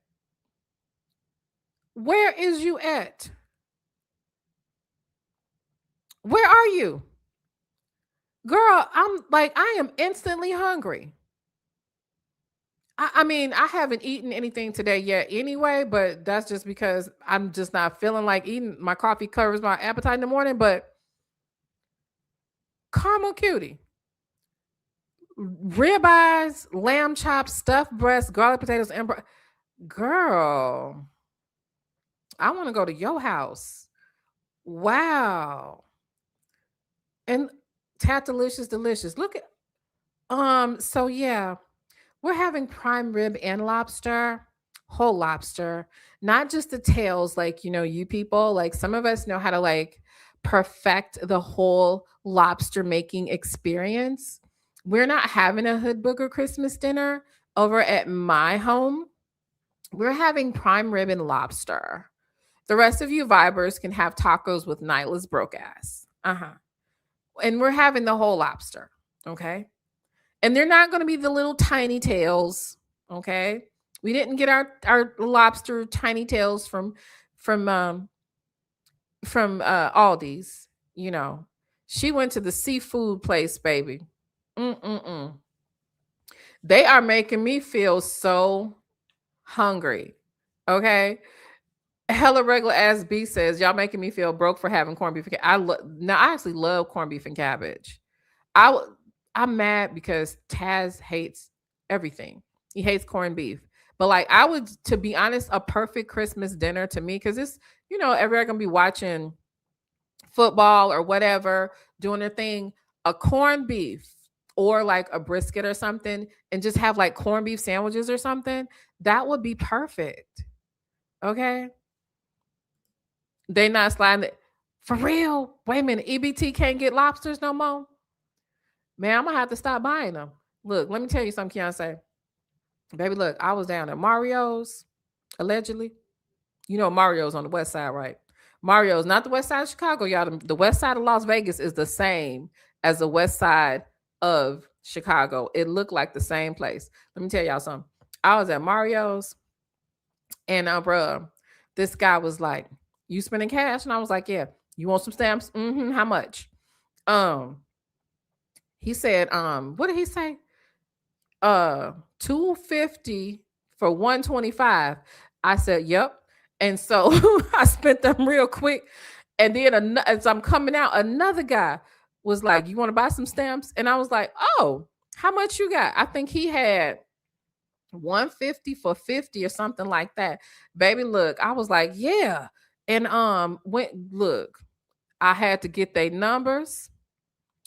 Where is you at? Where are you? Girl, I am instantly hungry. I mean, I haven't eaten anything today yet anyway, but that's just because I'm just not feeling like eating. My coffee covers my appetite in the morning, but Caramel Cutie. Ribeyes, lamb chops, stuffed breast, garlic potatoes, and girl, I want to go to your house. Wow. And delicious. Look at so yeah. We're having prime rib and lobster, whole lobster, not just the tails like, you people. Like some of us know how to like perfect the whole lobster making experience. We're not having a Hood Booger Christmas dinner over at my home. We're having prime rib and lobster. The rest of you vibers can have tacos with Nyla's broke ass. And we're having the whole lobster. Okay. And they're not going to be the little tiny tails, okay? We didn't get our lobster tiny tails from Aldi's, She went to the seafood place, baby. They are making me feel so hungry, okay? Hella regular ass B says, y'all making me feel broke for having corned beef. I actually love corned beef and cabbage. I'm mad because Taz hates everything. He hates corned beef. But like to be honest, a perfect Christmas dinner to me, because it's, everybody gonna be watching football or whatever, doing their thing, a corned beef or like a brisket or something, and just have like corned beef sandwiches or something, that would be perfect. Okay. They not sliding it. For real? Wait a minute. EBT can't get lobsters no more? Man, I'm gonna have to stop buying them. Look, let me tell you something, Keontae. Baby, look, I was down at Mario's, allegedly. Mario's on the west side, right? Mario's not the west side of Chicago, y'all. The west side of Las Vegas is the same as the west side of Chicago. It looked like the same place. Let me tell y'all something. I was at Mario's, and bruh, this guy was like, you spending cash? And I was like, yeah. You want some stamps? How much? He said, what did he say? $250 for $125. I said, yep. And so I spent them real quick. And then as I'm coming out, another guy was like, you want to buy some stamps? And I was like, oh, how much you got? I think he had $150 for $50 or something like that. Baby, look, I was like, yeah. And look, I had to get their numbers.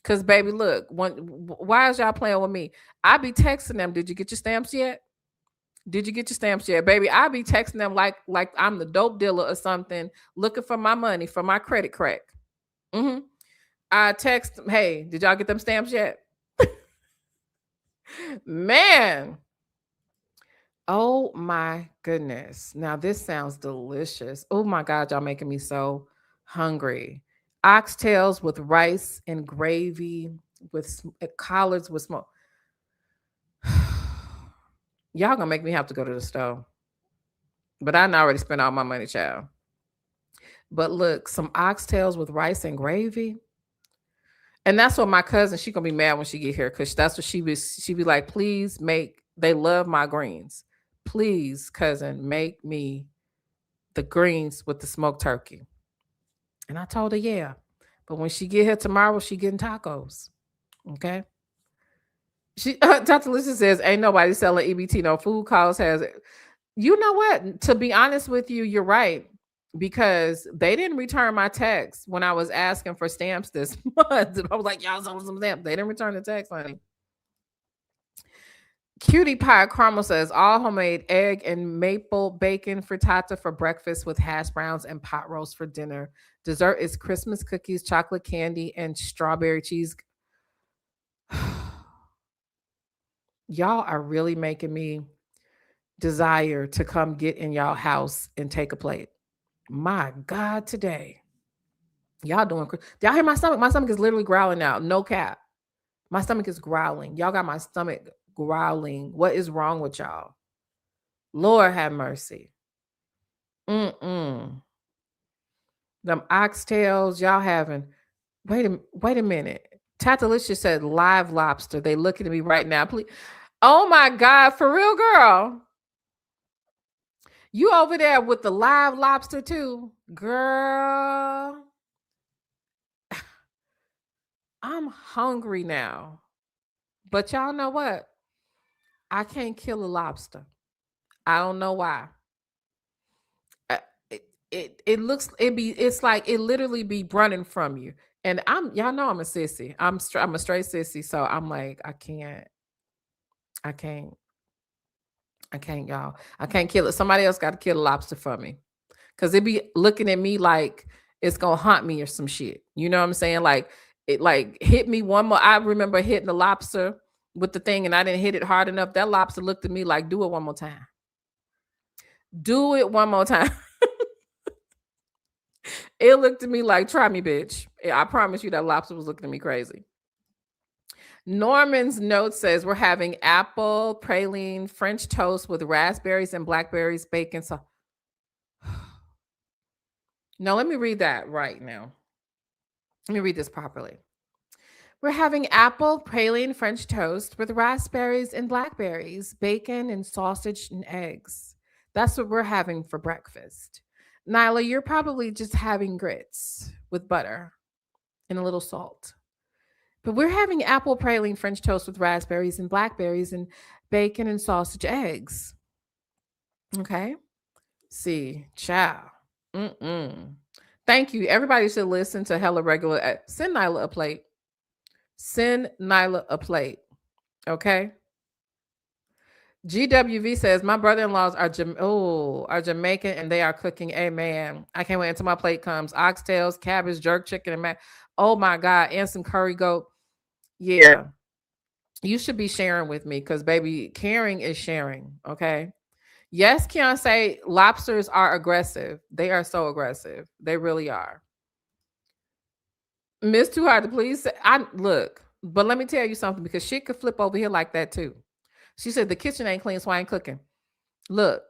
Cause baby, look, why is y'all playing with me? I be texting them, did you get your stamps yet? Did you get your stamps yet? Baby, I be texting them like I'm the dope dealer or something, looking for my money, for my credit crack. I text them, hey, did y'all get them stamps yet? Man. Oh my goodness. Now this sounds delicious. Oh my God, y'all making me so hungry. Oxtails with rice and gravy with collards with smoke. Y'all gonna make me have to go to the store. But I already spent all my money, child. But look, some oxtails with rice and gravy. And that's what my cousin, she gonna be mad when she get here, because that's what she be like, please make, they love my greens. Please, cousin, make me the greens with the smoked turkey. And I told her, yeah. But when she get here tomorrow, she getting tacos. Okay. Dr. Lisa says, ain't nobody selling EBT. No food costs has it. You know what? To be honest with you, you're right. Because they didn't return my text when I was asking for stamps this month. And I was like, y'all sold some stamps. They didn't return the text, honey. Cutie Pie Caramel says, all homemade egg and maple bacon frittata for breakfast with hash browns and pot roast for dinner. Dessert is Christmas cookies, chocolate candy, and strawberry cheese. Y'all are really making me desire to come get in y'all house and take a plate. My God, today. Y'all doing, y'all hear my stomach? My stomach is literally growling now. No cap. My stomach is growling. Y'all got my stomach growling. What is wrong with y'all? Lord have mercy. Them oxtails y'all having. Wait a minute. Tatalicious said live lobster. They looking at me right now. Please. Oh my God, for real, girl. You over there with the live lobster too, girl. I'm hungry now. But y'all know what? I can't kill a lobster. I don't know why. It's like it literally be running from you. And y'all know I'm a sissy. I'm a straight sissy. So I'm like, I can't, y'all. I can't kill it. Somebody else got to kill a lobster for me. Cause it be looking at me like it's gonna haunt me or some shit. You know what I'm saying? Like it like hit me one more. I remember hitting the lobster with the thing and I didn't hit it hard enough. That lobster looked at me like, do it one more time. Do it one more time. It looked at me like, try me, bitch. I promise you that lobster was looking at me crazy. Norman's note says we're having apple, praline, French toast with raspberries and blackberries, bacon. So now let me read that right now. Let me read this properly. We're having apple, praline, French toast with raspberries and blackberries, bacon and sausage and eggs. That's what we're having for breakfast. Nyla, you're probably just having grits with butter and a little salt. But we're having apple, praline, French toast with raspberries and blackberries and bacon and sausage eggs. Okay. See, ciao. Thank you. Everybody should listen to Hella Regular. Send Nyla a plate. Send Nyla a plate. Okay. GWV says, my brother-in-laws are Jamaican and they are cooking. Amen. I can't wait until my plate comes. Oxtails, cabbage, jerk chicken, and mac. Oh my God. And some curry goat. Yeah. You should be sharing with me because, baby, caring is sharing. Okay. Yes, Keonce, lobsters are aggressive. They are so aggressive. They really are. Miss Too Hard to Please. Look, but let me tell you something, because shit could flip over here like that too. She said the kitchen ain't clean, so I ain't cooking. Look,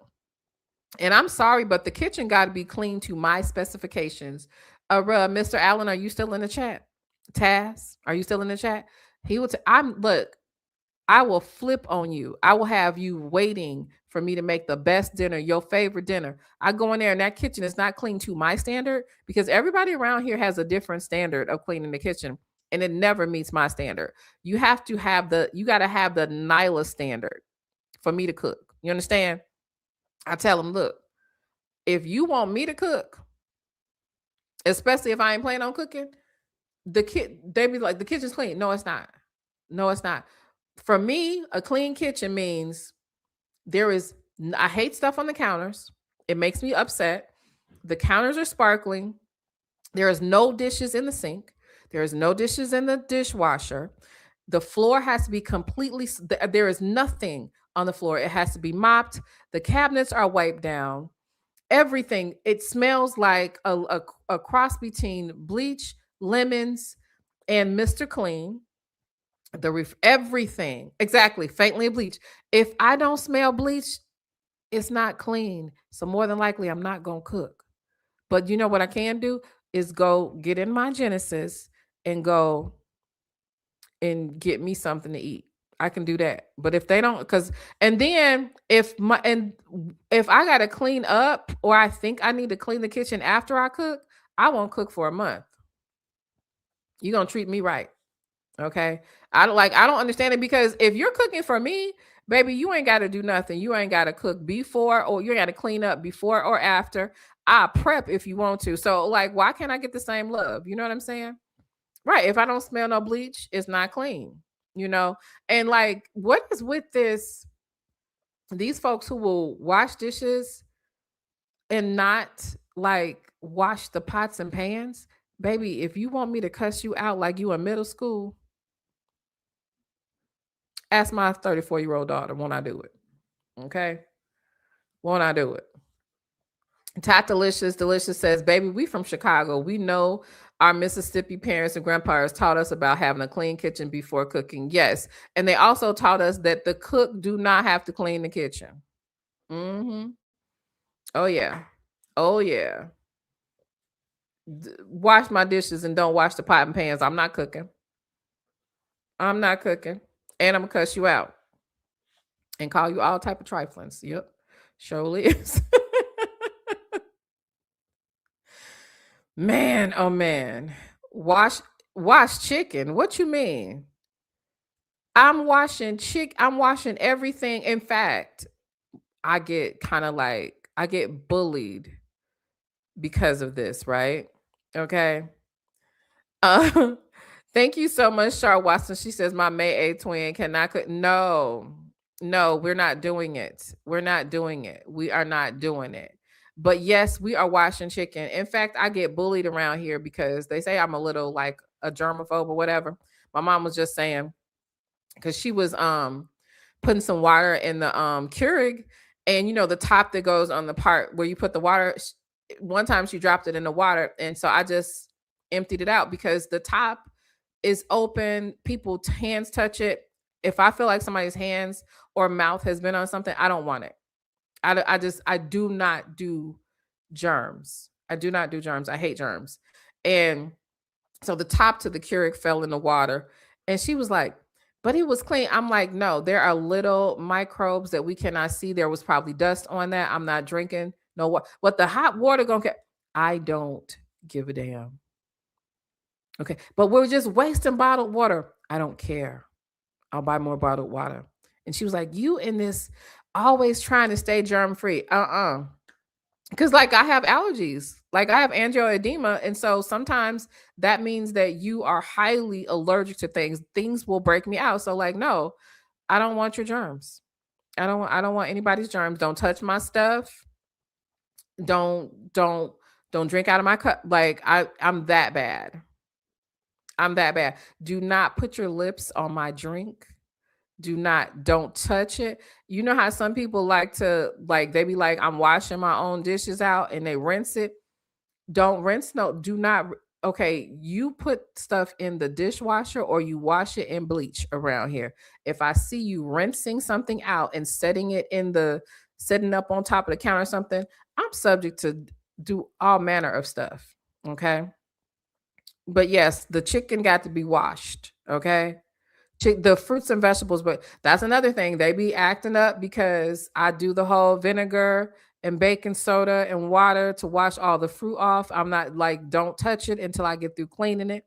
and I'm sorry, but the kitchen got to be clean to my specifications. Mr. Allen, are you still in the chat? Taz, are you still in the chat? He will. Look, I will flip on you. I will have you waiting for me to make the best dinner, your favorite dinner. I go in there and that kitchen is not clean to my standard, because everybody around here has a different standard of cleaning the kitchen. And it never meets my standard. You got to have the Nyla standard for me to cook. You understand? I tell them, look, if you want me to cook, especially if I ain't planning on cooking, they be like, the kitchen's clean. No, it's not. No, it's not. For me, a clean kitchen means I hate stuff on the counters. It makes me upset. The counters are sparkling. There is no dishes in the sink. There is no dishes in the dishwasher. The floor has to be completely, there is nothing on the floor. It has to be mopped. The cabinets are wiped down. Everything. It smells like a cross between bleach, lemons, and Mr. Clean. Everything. Exactly. Faintly bleach. If I don't smell bleach, it's not clean. So more than likely, I'm not going to cook. But you know what I can do is go get in my Genesis and go and get me something to eat. I can do that. But if they don't, and then if I gotta clean up, or I think I need to clean the kitchen after I cook, I won't cook for a month. You're gonna treat me right. Okay. I don't understand it, because if you're cooking for me, baby, you ain't gotta do nothing. You ain't gotta cook before, or you ain't gotta clean up before or after. I prep if you want to. So like, why can't I get the same love? You know what I'm saying? Right. If I don't smell no bleach, it's not clean, you know? And like, what is with these folks who will wash dishes and not like wash the pots and pans? Baby, if you want me to cuss you out like you in middle school, ask my 34-year-old daughter, won't I do it? Okay. Won't I do it? Tot Delicious says, baby, we from Chicago. We know our Mississippi parents and grandparents taught us about having a clean kitchen before cooking. Yes. And they also taught us that the cook do not have to clean the kitchen. Mm-hmm. Oh, yeah. Oh, yeah. Wash my dishes and don't wash the pot and pans. I'm not cooking. I'm not cooking. And I'm going to cuss you out and call you all type of triflings. Yep. Surely is. Man, oh man. Wash chicken. What you mean? I'm washing everything. In fact, I get bullied because of this, right? Okay. Thank you so much, Char Watson. She says my May 8 twin cannot cook. No, we're not doing it. We're not doing it. We are not doing it. But yes, we are washing chicken. In fact, I get bullied around here because they say I'm a little like a germaphobe or whatever. My mom was just saying, because she was putting some water in the Keurig, and you know the top that goes on the part where you put the water. One time she dropped it in the water, and so I just emptied it out because the top is open. People's hands touch it. If I feel like somebody's hands or mouth has been on something, I don't want it. I do not do germs. I do not do germs. I hate germs. And so the top to the Keurig fell in the water, and she was like, but it was clean. I'm like, no, there are little microbes that we cannot see. There was probably dust on that. I'm not drinking no water. What the hot water gonna get? I don't give a damn. Okay. But we're just wasting bottled water. I don't care. I'll buy more bottled water. And she was like, you in this always trying to stay germ free. Because like I have allergies, like I have angioedema. And so sometimes that means that you are highly allergic to things. Things will break me out. So like, no, I don't want your germs. I don't want anybody's germs. Don't touch my stuff. Don't drink out of my cup. Like I'm that bad. I'm that bad. Do not put your lips on my drink. Don't touch it. You know how some people like to, like, they be like, I'm washing my own dishes out and they rinse it. Don't rinse. No, do not. Okay. You put stuff in the dishwasher or you wash it in bleach around here. If I see you rinsing something out and setting up on top of the counter or something, I'm subject to do all manner of stuff. Okay. But yes, the chicken got to be washed. Okay. The fruits and vegetables, but that's another thing. They be acting up because I do the whole vinegar and baking soda and water to wash all the fruit off. I'm not like, don't touch it until I get through cleaning it.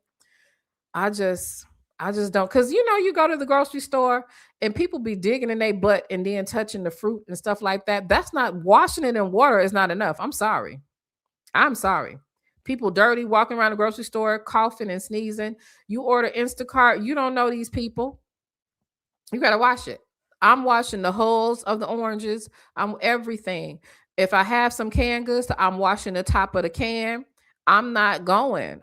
I just don't, because you know, you go to the grocery store and people be digging in their butt and then touching the fruit and stuff like that. That's not, washing it in water is not enough. I'm sorry. People dirty, walking around the grocery store, coughing and sneezing. You order Instacart. You don't know these people. You got to wash it. I'm washing the hulls of the oranges. I'm everything. If I have some canned goods, I'm washing the top of the can. I'm not going.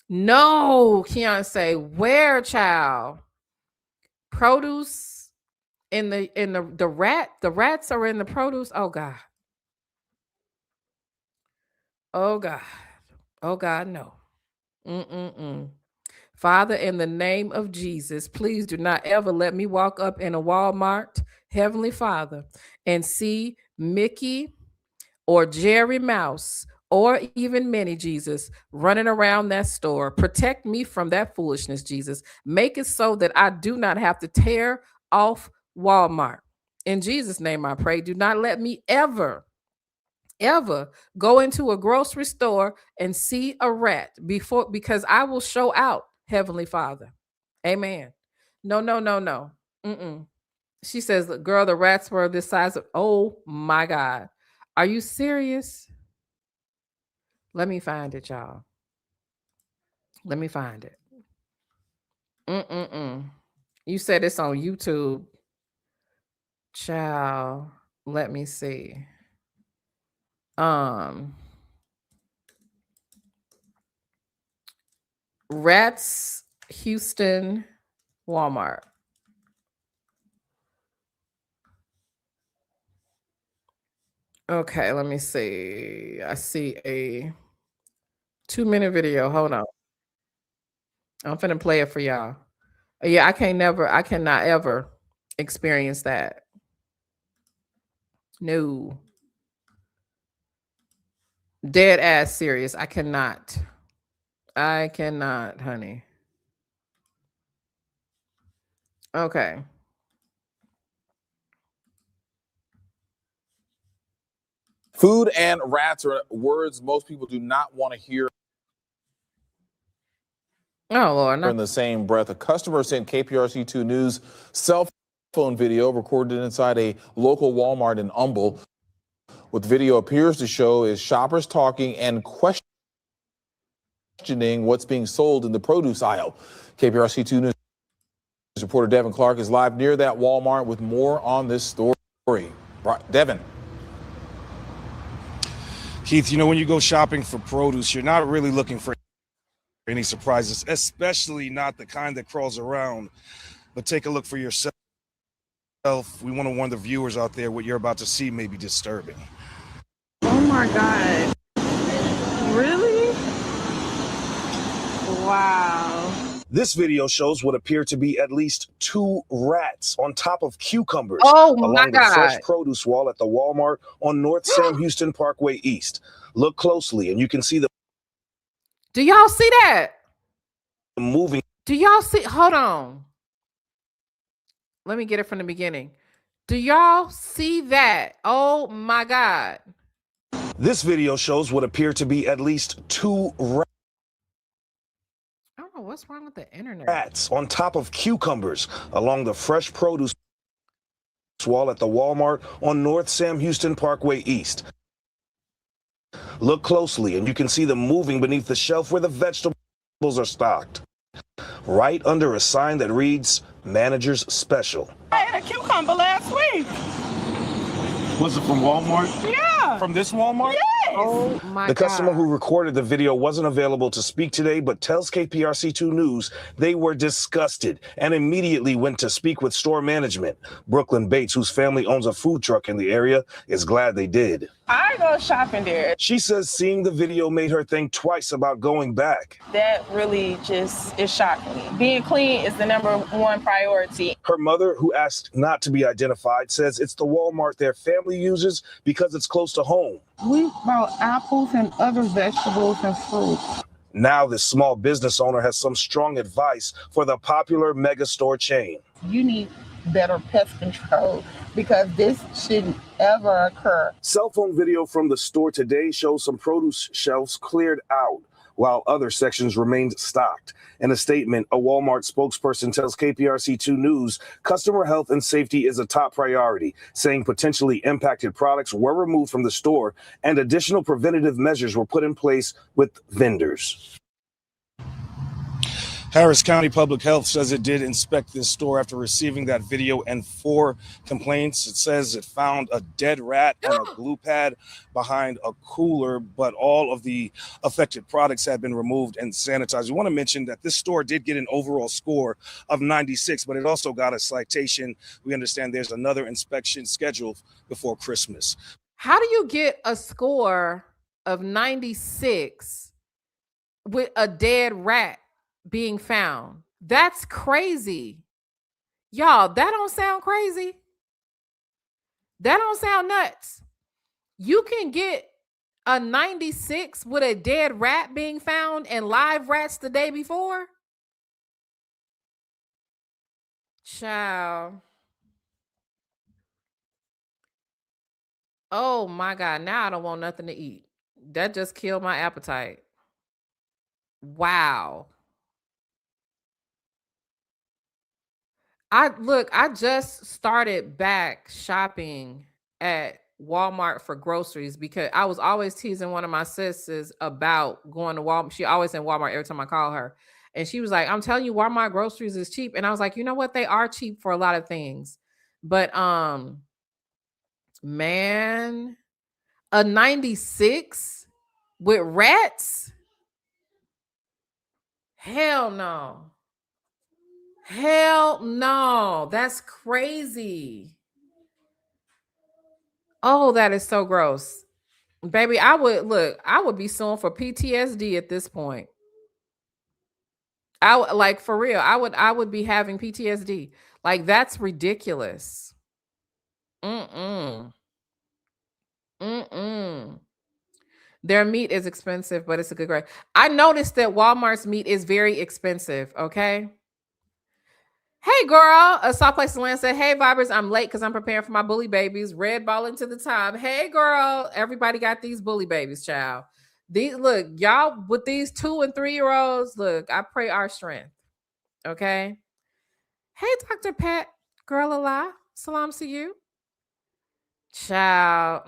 No, Keonce, where, child? Produce in the rats are in the produce. Oh God. Oh God, no. Father, in the name of Jesus, please do not ever let me walk up in a Walmart, Heavenly Father, and see Mickey or Jerry Mouse or even Minnie, Jesus, running around that store. Protect me from that foolishness, Jesus. Make it so that I do not have to tear off Walmart. In Jesus' name I pray. Do not let me ever go into a grocery store and see a rat because I will show out, Heavenly Father. Amen. No. Mm-mm. She says, girl, the rats were this size of, oh my God. Are you serious? Let me find it, y'all. Let me find it. You said it's on YouTube. Child, let me see. Rats, Houston, Walmart. Okay, let me see. I see a 2-minute video. Hold on. I'm finna play it for y'all. Yeah, I cannot ever experience that. No. Dead ass serious. I cannot, honey. Okay. Food and rats are words most people do not want to hear. Oh, Lord. In the same breath, a customer sent KPRC2 News cell phone video recorded inside a local Walmart in Humble. What the video appears to show is shoppers talking and questioning what's being sold in the produce aisle. KPRC2 News reporter Devin Clark is live near that Walmart with more on this story. Devin. Keith, when you go shopping for produce, you're not really looking for any surprises, especially not the kind that crawls around. But take a look for yourself. We want to warn the viewers out there what you're about to see may be disturbing. Oh my God. Really? Wow. This video shows what appear to be at least 2 rats on top of cucumbers along the fresh produce wall at the Walmart on North Sam Houston Parkway East. Look closely and you can see the. Do y'all see that? Moving. Do y'all see? Hold on. Let me get it from the beginning. Do y'all see that? Oh my God. This video shows what appear to be at least 2 rats. I don't know what's wrong with the internet. Rats on top of cucumbers along the fresh produce wall at the Walmart on North Sam Houston Parkway East. Look closely and you can see them moving beneath the shelf where the vegetables are stocked. Right under a sign that reads, Manager's Special. I had a cucumber last week. Was it from Walmart? Yeah. From this Walmart? Yes. Oh my God. The customer who recorded the video wasn't available to speak today, but tells KPRC2 News they were disgusted and immediately went to speak with store management. Brooklyn Bates, whose family owns a food truck in the area, is glad they did. I go shopping there. She says seeing the video made her think twice about going back. That really just is shocking me. Being clean is the #1 priority. Her mother, who asked not to be identified, says it's the Walmart their family uses because it's close to home. We bought apples and other vegetables and fruits. Now this small business owner has some strong advice for the popular mega store chain. You need better pest control because this shouldn't ever occur. Cell phone video from the store today shows some produce shelves cleared out while other sections remained stocked. In a statement, a Walmart spokesperson tells KPRC2 News customer health and safety is a top priority, saying potentially impacted products were removed from the store and additional preventative measures were put in place with vendors. Harris County Public Health says it did inspect this store after receiving that video and 4 complaints. It says it found a dead rat and a glue pad behind a cooler, but all of the affected products have been removed and sanitized. We want to mention that this store did get an overall score of 96, but it also got a citation. We understand there's another inspection scheduled before Christmas. How do you get a score of 96 with a dead rat being found? That's crazy. Y'all, that don't sound crazy. That don't sound nuts. You can get a 96 with a dead rat being found and live rats the day before. Child. Oh my God. Now I don't want nothing to eat. That just killed my appetite. Wow. I just started back shopping at Walmart for groceries because I was always teasing one of my sisters about going to Walmart. She always in Walmart every time I call her. And she was like, I'm telling you, Walmart groceries is cheap. And I was like, you know what? They are cheap for a lot of things. But man, a 96 with rats? Hell no. Hell no. That's crazy. Oh, that is so gross. Baby, I would be suing for PTSD at this point. Like for real, I would be having PTSD. Like that's ridiculous. Mm-mm. Their meat is expensive, but it's a good grade. I noticed that Walmart's meat is very expensive, okay? Hey girl, a soft place to land said, hey Vibers, I'm late because I'm preparing for my bully babies. Red ball into the top. Hey girl, everybody got these bully babies, child. These look, y'all with these 2 and 3 year olds. Look, I pray our strength. Okay. Hey, Dr. Pat, girl alive. Salam to you. Child.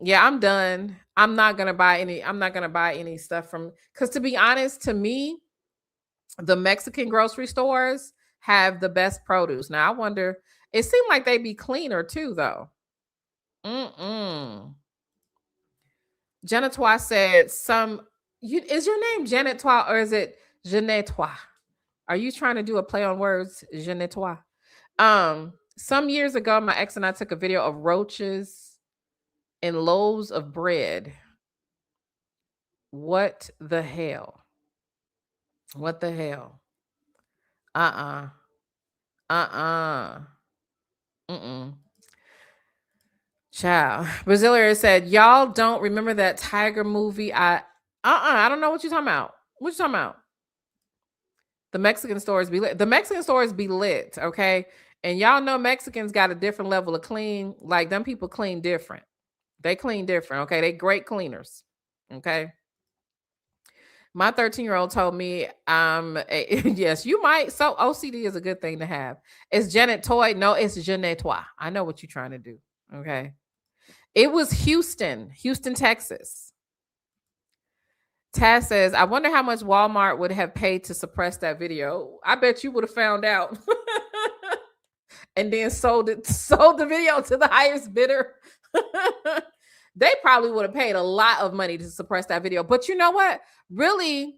Yeah, I'm done. I'm not gonna buy any stuff from because to be honest, to me, the Mexican grocery stores have the best produce. Now I wonder, it seemed like they'd be cleaner too, though. Janetois said is your name Janetois or is it Janetois? Are you trying to do a play on words? Janetois. Some years ago, my ex and I took a video of roaches and loaves of bread. What the hell? What the hell? Child. Brazilian said, y'all don't remember that tiger movie? I don't know what you're talking about. What you talking about? The Mexican stores be lit. The Mexican stores be lit, okay? And y'all know Mexicans got a different level of clean. Like them people clean different. They clean different, okay? They great cleaners, okay? My 13-year-old told me, yes, you might. So OCD is a good thing to have. It's Janet Toy. No, it's Janetois. I know what you're trying to do. Okay. It was Houston, Texas. Taz says, I wonder how much Walmart would have paid to suppress that video. I bet you would have found out. And then sold the video to the highest bidder. They probably would have paid a lot of money to suppress that video. But you know what? Really,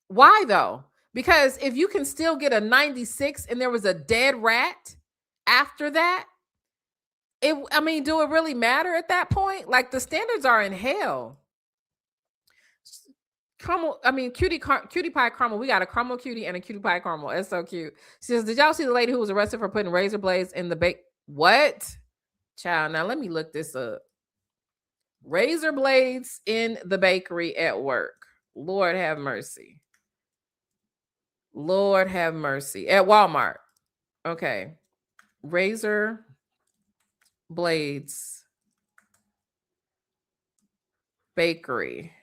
why though? Because if you can still get a 96 and there was a dead rat after that, do it really matter at that point? Like the standards are in hell. Cutie pie caramel. We got a caramel cutie and a cutie pie caramel. It's so cute. She says, did y'all see the lady who was arrested for putting razor blades in the bake? What? Child, now let me look this up. Razor blades in the bakery at work. Lord have mercy. Lord have mercy. At Walmart. Okay. Razor blades bakery.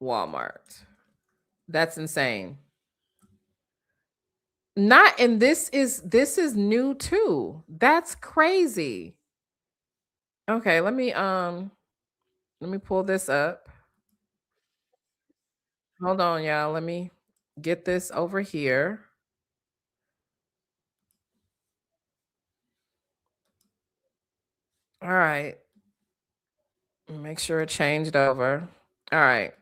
Walmart. That's insane. This is new too. That's crazy. Okay, let me pull this up. Hold on, y'all. Let me get this over here. All right. Make sure it changed over. All right.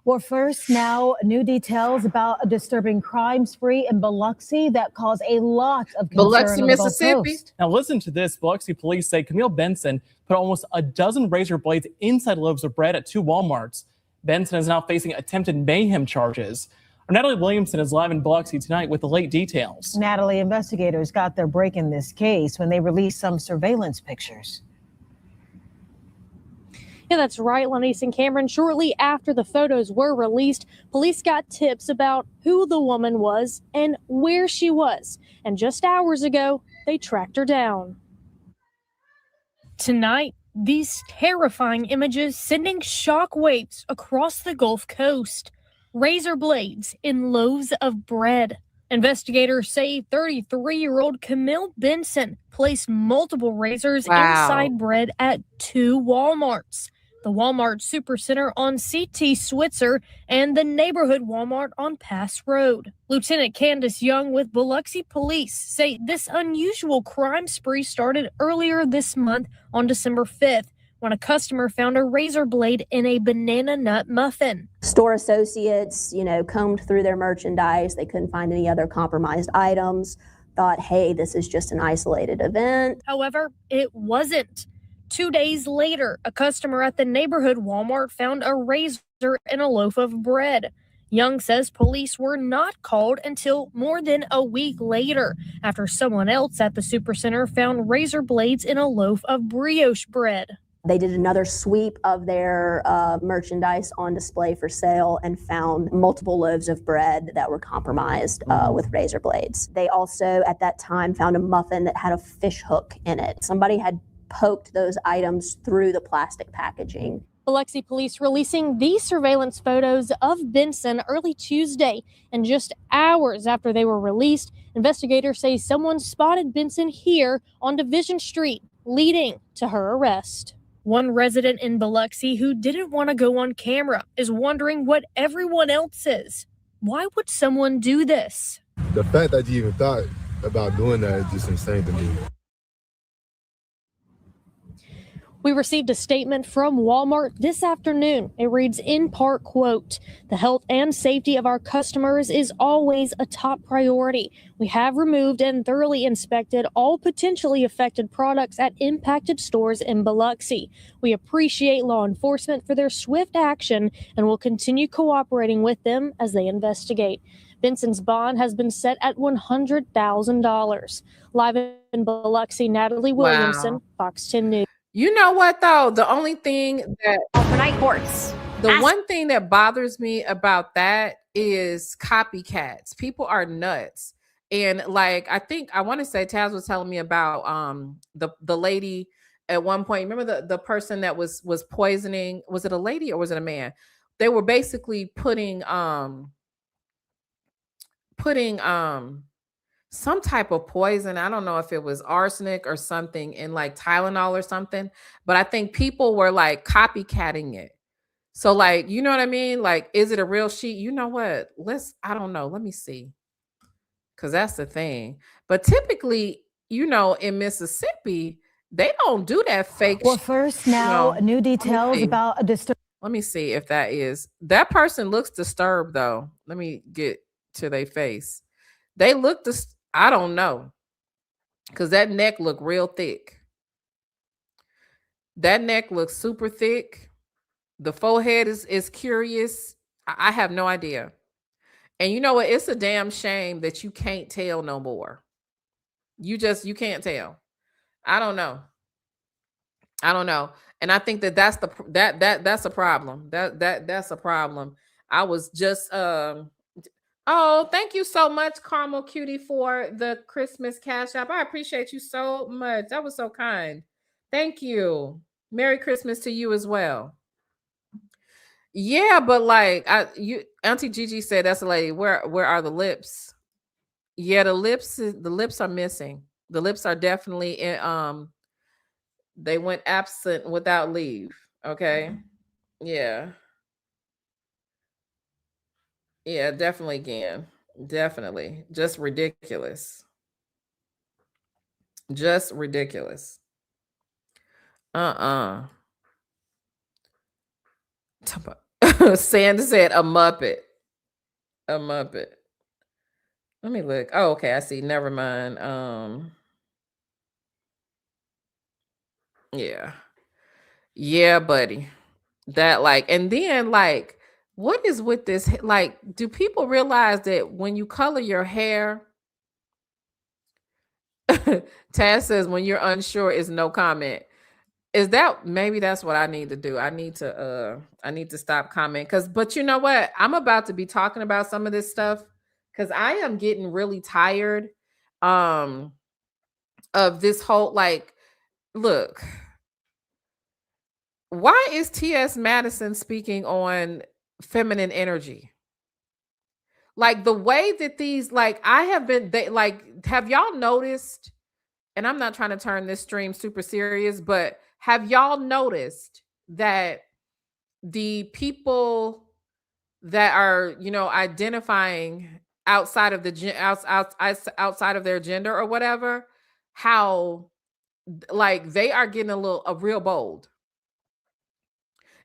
Well, first, now new details about a disturbing crime spree in Biloxi that caused a lot of concern. Biloxi, Mississippi. Now listen to this. Biloxi police say Camille Benson put almost a dozen razor blades inside loaves of bread at 2 Walmarts. Benson is now facing attempted mayhem charges. Natalie Williamson is live in Biloxi tonight with the late details. Natalie, investigators got their break in this case when they released some surveillance pictures. Yeah, that's right, Lenise and Cameron. Shortly after the photos were released, police got tips about who the woman was and where she was. And just hours ago, they tracked her down. Tonight, these terrifying images sending shockwaves across the Gulf Coast. Razor blades in loaves of bread. Investigators say 33-year-old Camille Benson placed multiple razors inside bread at 2 Walmarts. The Walmart Supercenter on CT Switzer and the neighborhood Walmart on Pass Road. Lieutenant Candace Young with Biloxi Police say this unusual crime spree started earlier this month on December 5th when a customer found a razor blade in a banana nut muffin. Store associates, combed through their merchandise. They couldn't find any other compromised items. Thought, hey, this is just an isolated event. However, it wasn't. 2 days later, a customer at the neighborhood Walmart found a razor in a loaf of bread. Young says police were not called until more than a week later, after someone else at the Supercenter found razor blades in a loaf of brioche bread. They did another sweep of their merchandise on display for sale and found multiple loaves of bread that were compromised with razor blades. They also, at that time, found a muffin that had a fish hook in it. Somebody had poked those items through the plastic packaging. Biloxi police releasing these surveillance photos of Benson early Tuesday, and just hours after they were released, investigators say someone spotted Benson here on Division Street, leading to her arrest. One resident in Biloxi who didn't want to go on camera is wondering what everyone else is. Why would someone do this? The fact that you even thought about doing that is just insane to me. We received a statement from Walmart this afternoon. It reads in part, quote, "The health and safety of our customers is always a top priority. We have removed and thoroughly inspected all potentially affected products at impacted stores in Biloxi. We appreciate law enforcement for their swift action and will continue cooperating with them as they investigate." Benson's bond has been set at $100,000. Live in Biloxi, Natalie Williamson, Fox 10 News. You know what though? The only thing that overnight courts. One thing that bothers me about that is copycats. People are nuts. And like I want to say Taz was telling me about the lady at one point. Remember the person that was poisoning? Was it a lady or was it a man? They were basically putting some type of poison. I don't know if it was arsenic or something in like Tylenol or something, but I think people were like copycatting it. So like, you know what I mean? Like, is it a real sheet? You know what? I don't know. Let me see. Cause that's the thing. But typically, in Mississippi, they don't do that fake. Well, first now, new details about a disturbing. Let me see if that person looks disturbed though. Let me get to their face. They look I don't know, because that neck look real thick. That neck looks super thick. The forehead is curious. I have no idea. And you know what? It's a damn shame that you can't tell no more. You can't tell. I don't know. And I think that's a problem. That's a problem. I was just oh, thank you so much, Caramel Cutie, for the Christmas Cash App. I appreciate you so much. That was so kind. Thank you. Merry Christmas to you as well. Yeah, but like Auntie Gigi said, that's a lady. Where are the lips? Yeah, the lips are missing. The lips are definitely in, they went absent without leave. Okay. Yeah. Yeah, definitely again. Definitely. Just ridiculous. Just ridiculous. Sandra said a Muppet. A Muppet. Let me look. Oh, okay. I see. Never mind. Yeah. Yeah, buddy. That and then What is with this? Like, do people realize that when you color your hair, Taz says when you're unsure is no comment. Is that maybe that's what I need to do? I need to stop commenting but you know what? I'm about to be talking about some of this stuff because I am getting really tired of this whole like look. Why is T.S. Madison speaking on feminine energy? Like the way that these, like I have been, have y'all noticed? And I'm not trying to turn this stream super serious, but have y'all noticed that the people that are, identifying outside of the outside of their gender or whatever, how like they are getting a real bold.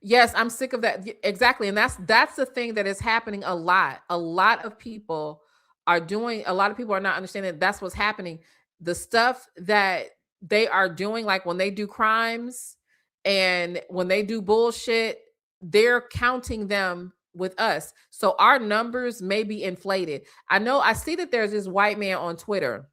Yes, I'm sick of that. Exactly. And that's the thing that is happening a lot. A lot of people are not understanding that's what's happening. The stuff that they are doing, like when they do crimes and when they do bullshit, they're counting them with us. So our numbers may be inflated. I see that there's this white man on Twitter.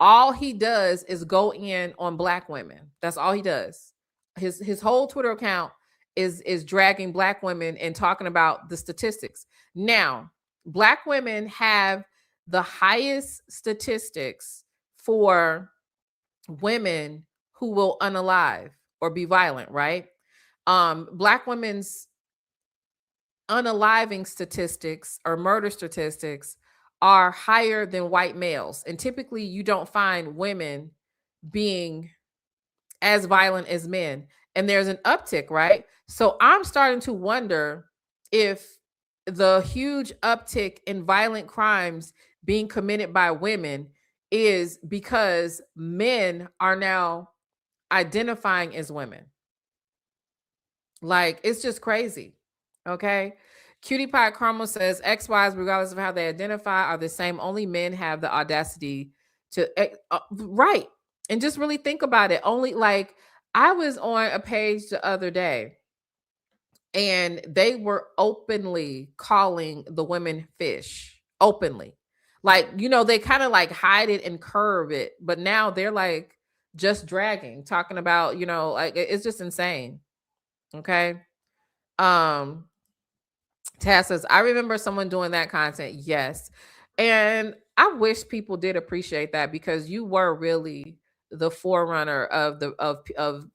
All he does is go in on Black women. That's all he does. His whole Twitter account is dragging Black women and talking about the statistics. Now, Black women have the highest statistics for women who will unalive or be violent, right? Black women's unaliving statistics or murder statistics are higher than white males. And typically you don't find women being as violent as men. And there's an uptick, right? So I'm starting to wonder if the huge uptick in violent crimes being committed by women is because men are now identifying as women. Like, it's just crazy. Okay. Cutie Pie Carmel says ex-wives, regardless of how they identify, are the same. Only men have the audacity to right. And just really think about it. Only like I was on a page the other day and they were openly calling the women fish openly. Like, they kind of like hide it and curve it, but now they're like just dragging, talking about, like it's just insane. Okay. Taz says, I remember someone doing that content. Yes. And I wish people did appreciate that because you were really the forerunner of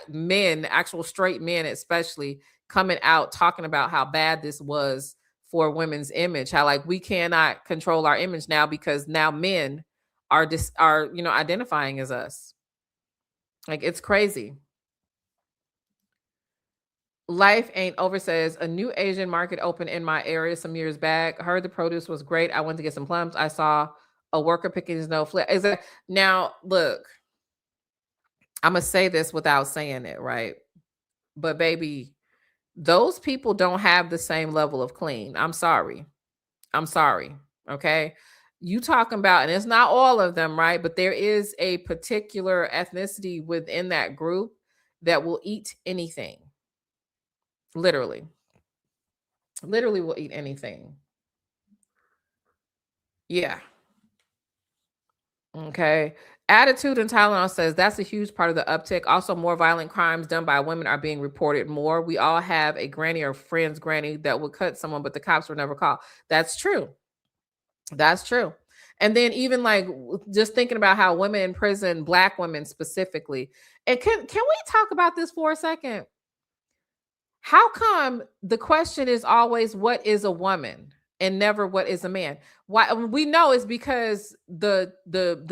men, actual straight men, especially coming out talking about how bad this was for women's image, how like we cannot control our image now because now men are identifying as us. Like, it's crazy. Life Ain't Over says, a new Asian market opened in my area some years back. Heard the produce was great. I went to get some plums. I saw a worker picking his nose flip. Now, look, I'm going to say this without saying it, right? But baby, those people don't have the same level of clean. I'm sorry. Okay. You talking about, and it's not all of them, right? But there is a particular ethnicity within that group that will eat anything. Literally will eat anything. Yeah. Okay. Attitude in Tylenol says that's a huge part of the uptick. Also, more violent crimes done by women are being reported more. We all have a granny or friend's granny that would cut someone, but the cops were never called. That's true. And then even like just thinking about how women in prison, Black women specifically, and can we talk about this for a second? How come the question is always what is a woman and never what is a man? Why? We know it's because the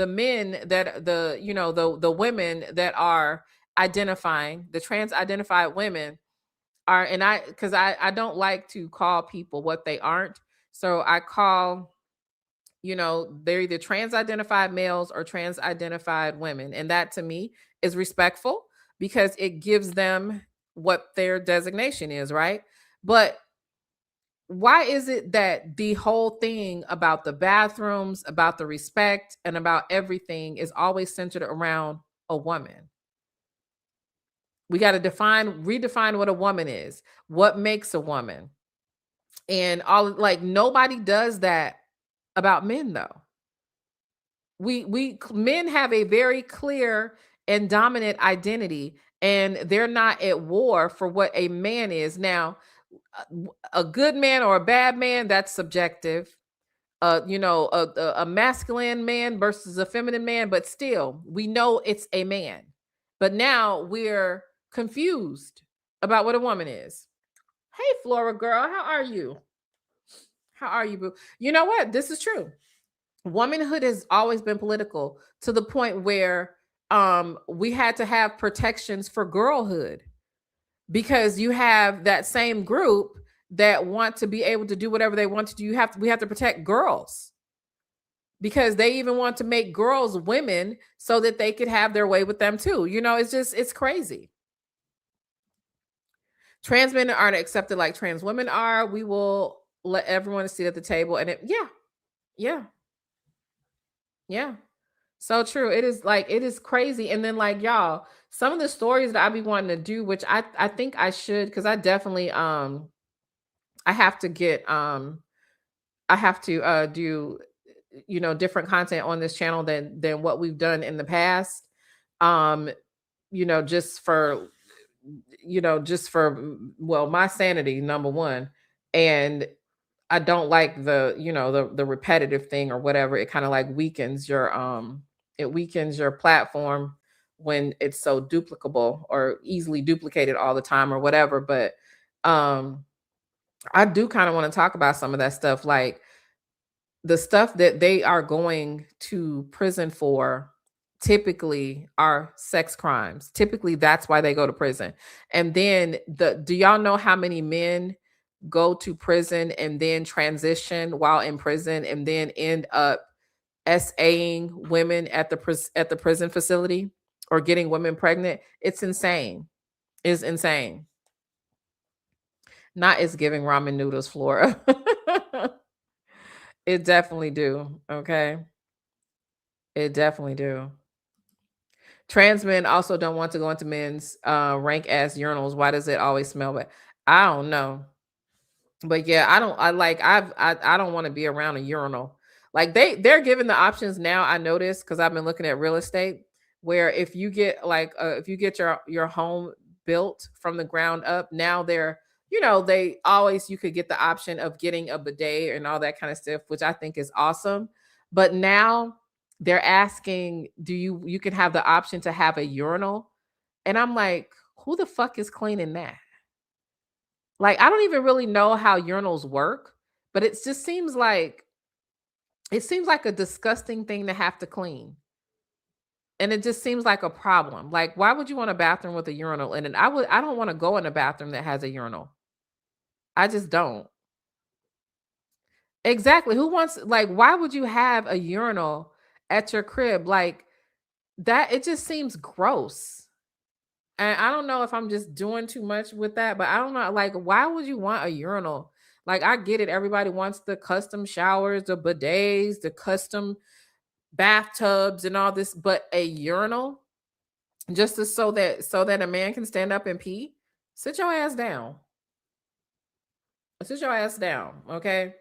men that the women that are identifying, the trans identified women are, and I don't like to call people what they aren't. So I call, they're either trans identified males or trans identified women. And that to me is respectful because it gives them what their designation is, right? But why is it that the whole thing about the bathrooms, about the respect, and about everything is always centered around a woman? We got to redefine what a woman is, what makes a woman. And all, like, nobody does that about men though. Men have a very clear and dominant identity, and they're not at war for what a man is. Now, a good man or a bad man, that's subjective. A masculine man versus a feminine man, but still, we know it's a man. But now we're confused about what a woman is. Hey, Flora girl, how are you? How are you, boo? You know what? This is true. Womanhood has always been political, to the point where we had to have protections for girlhood, because you have that same group that want to be able to do whatever they want to do. We have to protect girls, because they even want to make girls women so that they could have their way with them too. It's crazy. Trans men aren't accepted like trans women are. We will let everyone sit at the table. And yeah. So true. It is crazy. And then, like, y'all, some of the stories that I be wanting to do, which I think I should, because I definitely I have to do different content on this channel than what we've done in the past. Just for my sanity, number one. And I don't like the repetitive thing or whatever. It kind of like weakens your platform when it's so duplicable or easily duplicated all the time or whatever. But I do kind of want to talk about some of that stuff, like the stuff that they are going to prison for typically are sex crimes. Typically that's why they go to prison. And then do y'all know how many men go to prison and then transition while in prison and then end up SAing women at the prison facility or getting women pregnant? It's insane. It's insane. Not it's giving ramen noodles, Flora. It definitely do. Okay. It definitely do. Trans men also don't want to go into men's rank ass urinals. Why does it always smell bad? I don't know. But yeah, I don't want to be around a urinal. Like they're giving the options now. I noticed, because I've been looking at real estate, where if you get your home built from the ground up, now you could get the option of getting a bidet and all that kind of stuff, which I think is awesome. But now they're asking, you can have the option to have a urinal. And I'm like, who the fuck is cleaning that? Like, I don't even really know how urinals work, but it just seems like a disgusting thing to have to clean. And it just seems like a problem. Like, why would you want a bathroom with a urinal in it? I don't want to go in a bathroom that has a urinal. I just don't. Exactly. Why would you have a urinal at your crib? Like that, it just seems gross. And I don't know if I'm just doing too much with that, but I don't know. Like, why would you want a urinal? Like, I get it. Everybody wants the custom showers, the bidets, the custom bathtubs and all this, but a urinal just so that a man can stand up and pee? Sit your ass down. Sit your ass down, okay?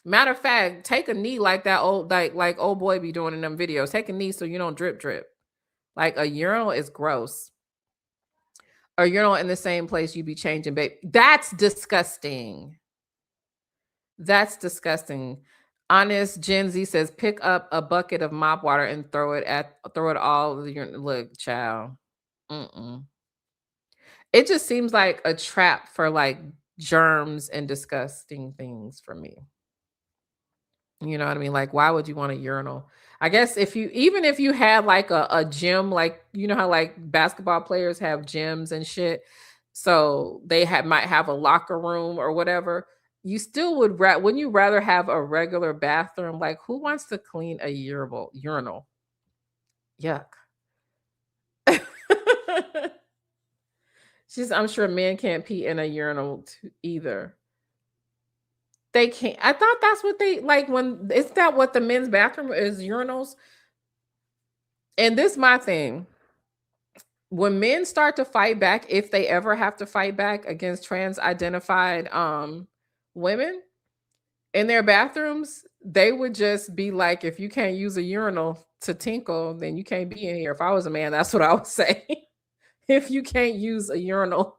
Matter of fact, take a knee like that old boy be doing in them videos. Take a knee so you don't drip. Like, a urinal is gross. Or urinal in the same place you be changing, babe. That's disgusting. That's disgusting. Honest Gen Z says, pick up a bucket of mop water and throw it all. Look, child. It just seems like a trap for like germs and disgusting things for me. You know what I mean? Like, why would you want a urinal? I guess even if you had like a gym, like, you know how like basketball players have gyms and shit, so they might have a locker room or whatever, you still wouldn't you rather have a regular bathroom? Like, who wants to clean a urinal? Yuck. I'm sure men can't pee in a urinal either. They can't. I thought that's what they like. Is that what the men's bathroom is? Urinals? And this my thing. when men start to fight back, if they ever have to fight back against trans identified women in their bathrooms, they would just be like, if you can't use a urinal to tinkle, then you can't be in here. If I was a man, that's what I would say. If you can't use a urinal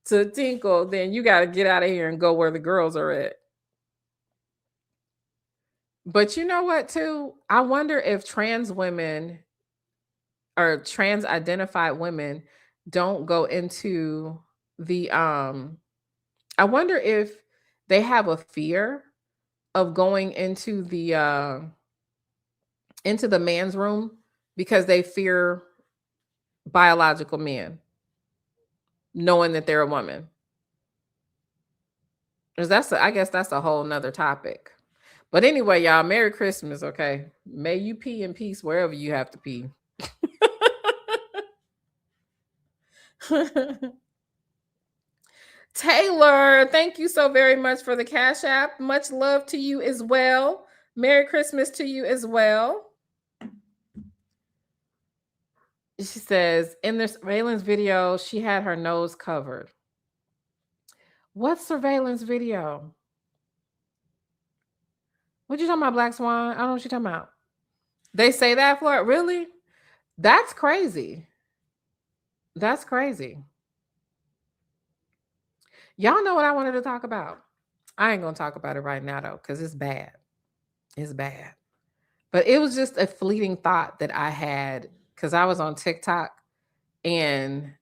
to tinkle, then you got to get out of here and go where the girls are at. But you know what, too? I wonder if trans women or trans identified women don't go into the I wonder if they have a fear of going into the man's room because they fear biological men, knowing that they're a woman. Because I guess that's a whole nother topic. But anyway, y'all, Merry Christmas, okay? May you pee in peace wherever you have to pee. Taylor, thank you so very much for the Cash App. Much love to you as well. Merry Christmas to you as well. She says, in the surveillance video, she had her nose covered. What surveillance video? What you talking about, Black Swan? I don't know what you're talking about. They say that, Florida? Really? That's crazy. That's crazy. Y'all know what I wanted to talk about. I ain't going to talk about it right now, though, because it's bad. It's bad. But it was just a fleeting thought that I had because I was on TikTok and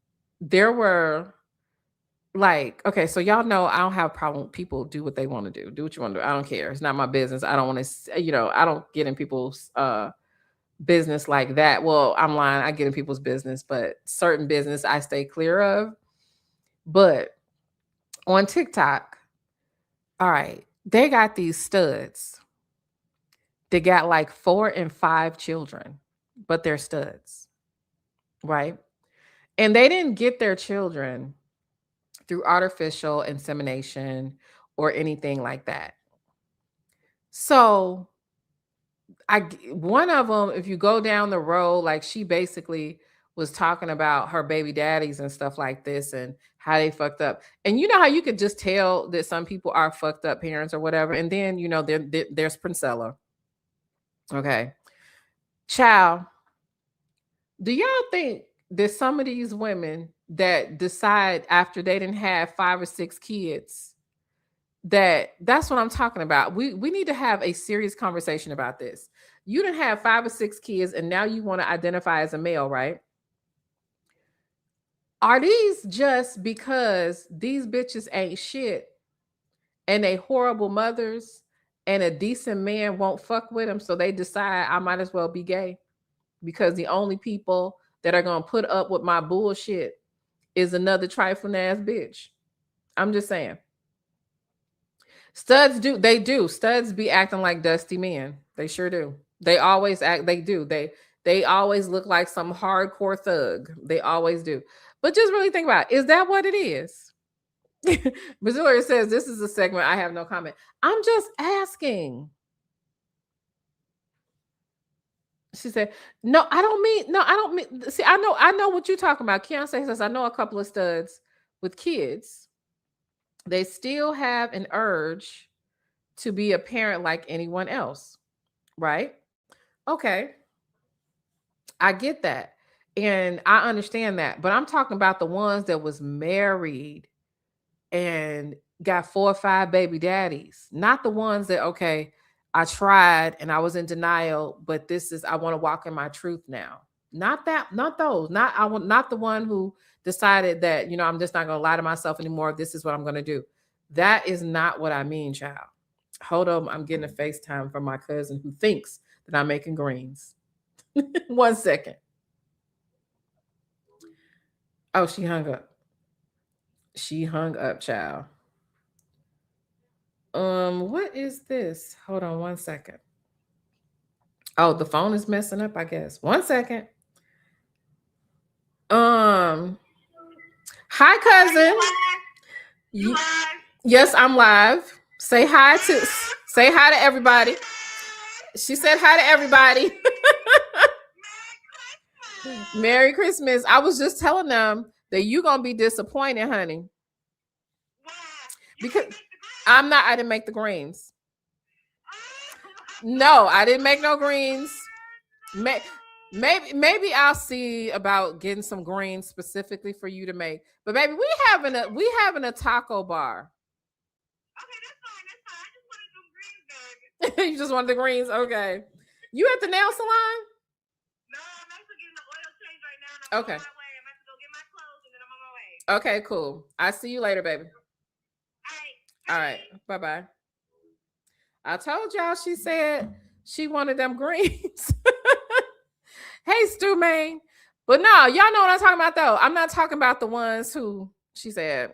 there were like, okay, so y'all know I don't have a problem with people do what they want to do. Do what you want to do. I don't care. It's not my business. I don't want to, I don't get in people's business like that. Well, I'm lying. I get in people's business, but certain business I stay clear of. But on TikTok, all right, they got these studs. They got like 4 and 5 children, but they're studs, right? And they didn't get their children through artificial insemination or anything like that. So one of them, if you go down the road, like she basically was talking about her baby daddies and stuff like this and how they fucked up. And you know how you could just tell that some people are fucked up parents or whatever. And then, there's Princella. Okay. Child, do y'all think that some of these women that decide after they didn't have 5 or 6 kids, that's what I'm talking about. We need to have a serious conversation about this. You didn't have 5 or 6 kids and now you want to identify as a male, right? Are these just because these bitches ain't shit and they horrible mothers and a decent man won't fuck with them, so they decide I might as well be gay because the only people that are going to put up with my bullshit is another trifling ass bitch? I'm just saying. Studs be acting like dusty men. They sure do. They always act, they do. They always look like some hardcore thug. They always do. But just really think about it. Is that what it is? Brazilian says, this is a segment. I have no comment. I'm just asking. She said, no, I don't mean, see, I know what you're talking about. Keontae says, I know a couple of studs with kids. They still have an urge to be a parent like anyone else, right? Okay. I get that. And I understand that. But I'm talking about the ones that was married and got 4 or 5 baby daddies. Not the ones that, okay, I tried and I was in denial, but I want to walk in my truth now. Not those. Not the one who decided that, I'm just not going to lie to myself anymore. This is what I'm going to do. That is not what I mean, child. Hold on. I'm getting a FaceTime from my cousin who thinks that I'm making greens. 1 second. Oh, she hung up. She hung up, child. What is this? Hold on 1 second. Oh, the phone is messing up, I guess. 1 second. Hi, cousin. Yes, I'm live. Say hi to everybody. She said hi to everybody. Merry Christmas. I was just telling them that you're gonna be disappointed, honey. Because I didn't make the greens. No, I didn't make no greens. Maybe I'll see about getting some greens specifically for you to make. But baby, we having a taco bar. Okay, that's fine. You just wanted the greens? Okay. You at the nail salon? No, I'm actually getting the oil change right now. Okay. I'm about to go get my clothes and then I'm on my way. Okay, cool. I'll see you later, baby. All right. Bye-bye. I told y'all she said she wanted them greens. Hey, Stu Main. But no, y'all know what I'm talking about, though. I'm not talking about the ones who, she said,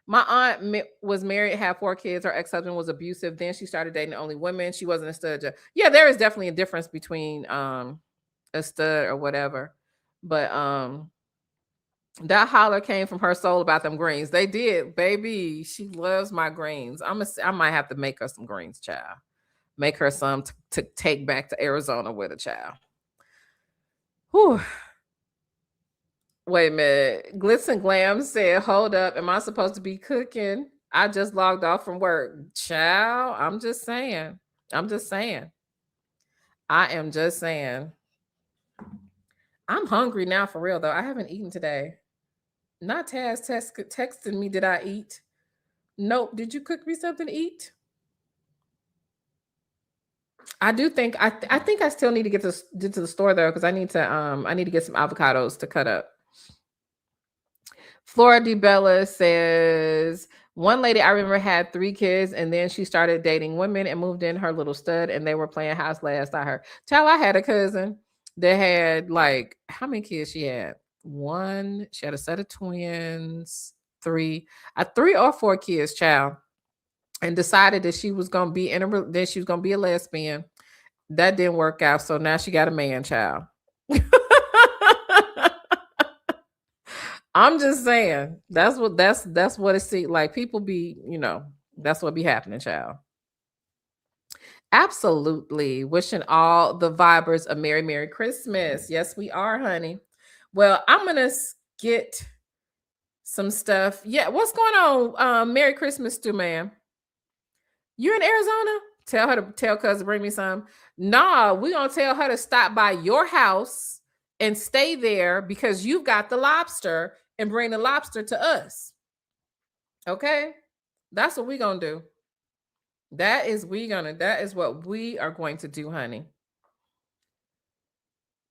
my aunt was married, had 4 kids. Her ex-husband was abusive. Then she started dating only women. She wasn't a stud. Yeah, there is definitely a difference between a stud or whatever. But that holler came from her soul about them greens. They did, baby. She loves my greens. I might have to make her some greens, child. Make her some to take back to Arizona with a child. Whew. Wait a minute. Glitz and Glam said, hold up. Am I supposed to be cooking? I just logged off from work. Child, I'm just saying. I am just saying. I'm hungry now for real, though. I haven't eaten today. Not Taz texting me, did I eat? Nope. Did you cook me something to eat? I do think I think I still need to get to the store though, because I need to get some avocados to cut up. Flora DeBella says, one lady I remember had 3 kids and then she started dating women and moved in her little stud and they were playing house last I heard. Child, I had a cousin that had like, how many kids she had? 1, she had a set of twins, 3 or 4 kids, child, and decided that she was gonna be then she was gonna be a lesbian. That didn't work out, so now she got a man, child. I'm just saying that's what it seems like. People be, that's what be happening, child. Absolutely. Wishing all the vibers a Merry Christmas. Yes, we are, honey. Well, I'm gonna get some stuff. Yeah, what's going on? Merry Christmas, Stu Man. You in Arizona? Tell cuz to bring me some. Nah, we're gonna tell her to stop by your house and stay there because you've got the lobster and bring the lobster to us. Okay? That's what we're gonna do. That is what we are going to do, honey.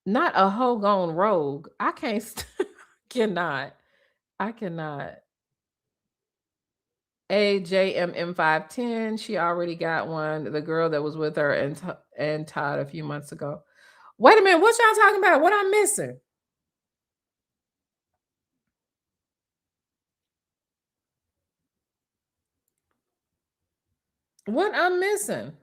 Not a hoe gone rogue. I cannot. AJMM510. She already got one. The girl that was with her and Todd a few months ago. Wait a minute. What y'all talking about? What I'm missing? What I'm missing?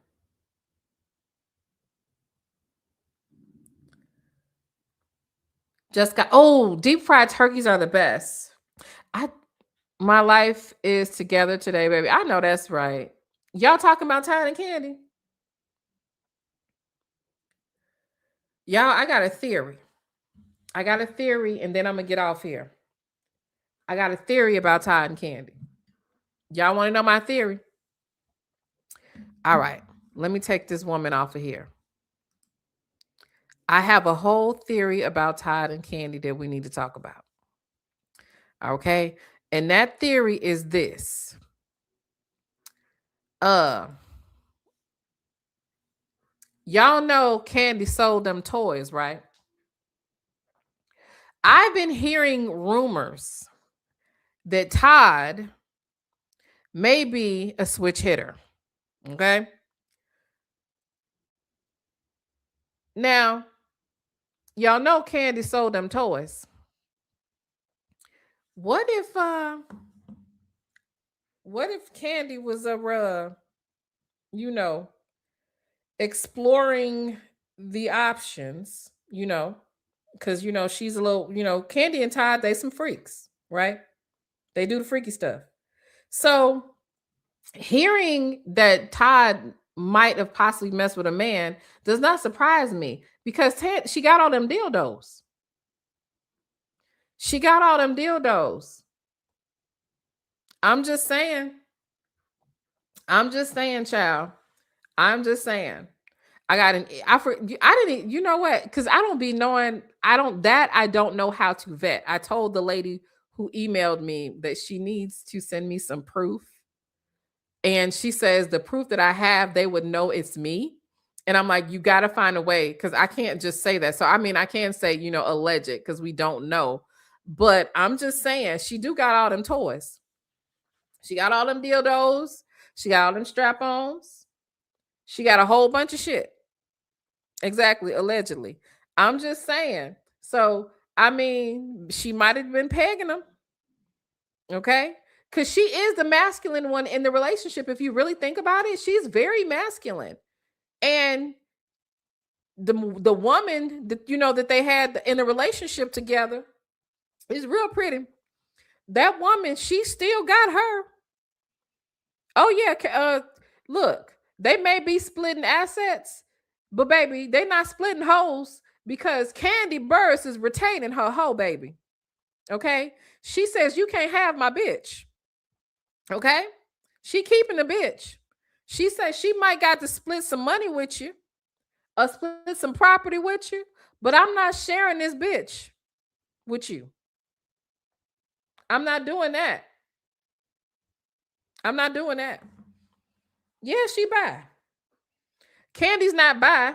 Deep fried turkeys are the best. My life is together today, baby. I know that's right. Y'all talking about Todd and Candy? Y'all, I got a theory. And then I'm gonna get off here. I got a theory about Todd and Candy. Y'all want to know my theory? All right, let me take this woman off of here. I have a whole theory about Todd and Candy that we need to talk about. Okay, and that theory is this. Y'all know Candy sold them toys, right? I've been hearing rumors that Todd may be a switch hitter. Okay. Now, y'all know Candy sold them toys. What if Candy was exploring the options, because she's a little, Candy and Todd, they some freaks, right? They do the freaky stuff. So hearing that Todd might have possibly messed with a man does not surprise me. because she got all them dildos. She got all them dildos. I'm just saying, child. I'm just saying. I didn't, you know what? Because I don't be knowing, I don't know how to vet. I told the lady who emailed me that she needs to send me some proof. And she says the proof that I have, they would know it's me. And I'm like, you got to find a way, because I can't just say that. So, I mean, I can't say, alleged, because we don't know. But I'm just saying, she do got all them toys. She got all them dildos. She got all them strap-ons. She got a whole bunch of shit. Exactly, allegedly. I'm just saying. So, I mean, she might have been pegging them. Okay? Because she is the masculine one in the relationship. If you really think about it, she's very masculine. And the woman that that they had in a relationship together is real pretty. That woman, she still got her. Oh yeah, look, they may be splitting assets, but baby, they not splitting hoes, because Kandi Burruss is retaining her hoe, baby. Okay, she says you can't have my bitch. Okay, she keeping the bitch. She says she might got to split some money with you, or split some property with you, but I'm not sharing this bitch with you. I'm not doing that. I'm not doing that. Yeah, she bi. Kandi's not bi.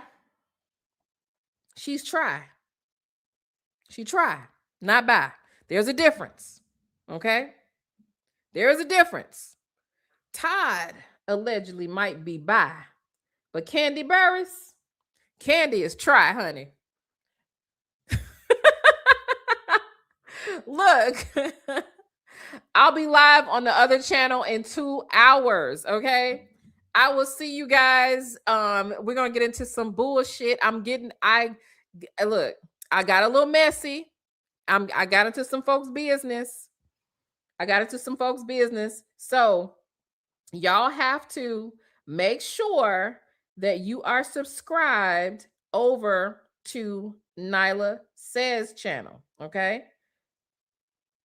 She's tri. She tri, not bi. There's a difference. Okay? There's a difference. Todd allegedly might be bi, but Kandi Burruss, Kandi is tri, honey. Look, I'll be live on the other channel in 2 hours. Okay, I will see you guys. We're gonna get into some bullshit. Look, I got a little messy. I got into some folks' business. So y'all have to make sure that you are subscribed over to Nyla Says channel. Okay.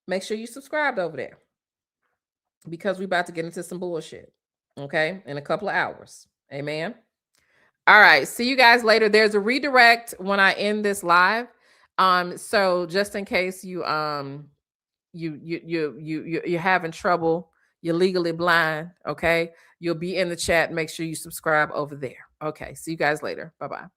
Make sure you subscribed over there, because we're about to get into some bullshit, okay, in a couple of hours. Amen. All right, see you guys later. There's a redirect when I end this live. So just in case you're having trouble, you're legally blind, okay, you'll be in the chat. Make sure you subscribe over there. Okay, see you guys later. Bye-bye.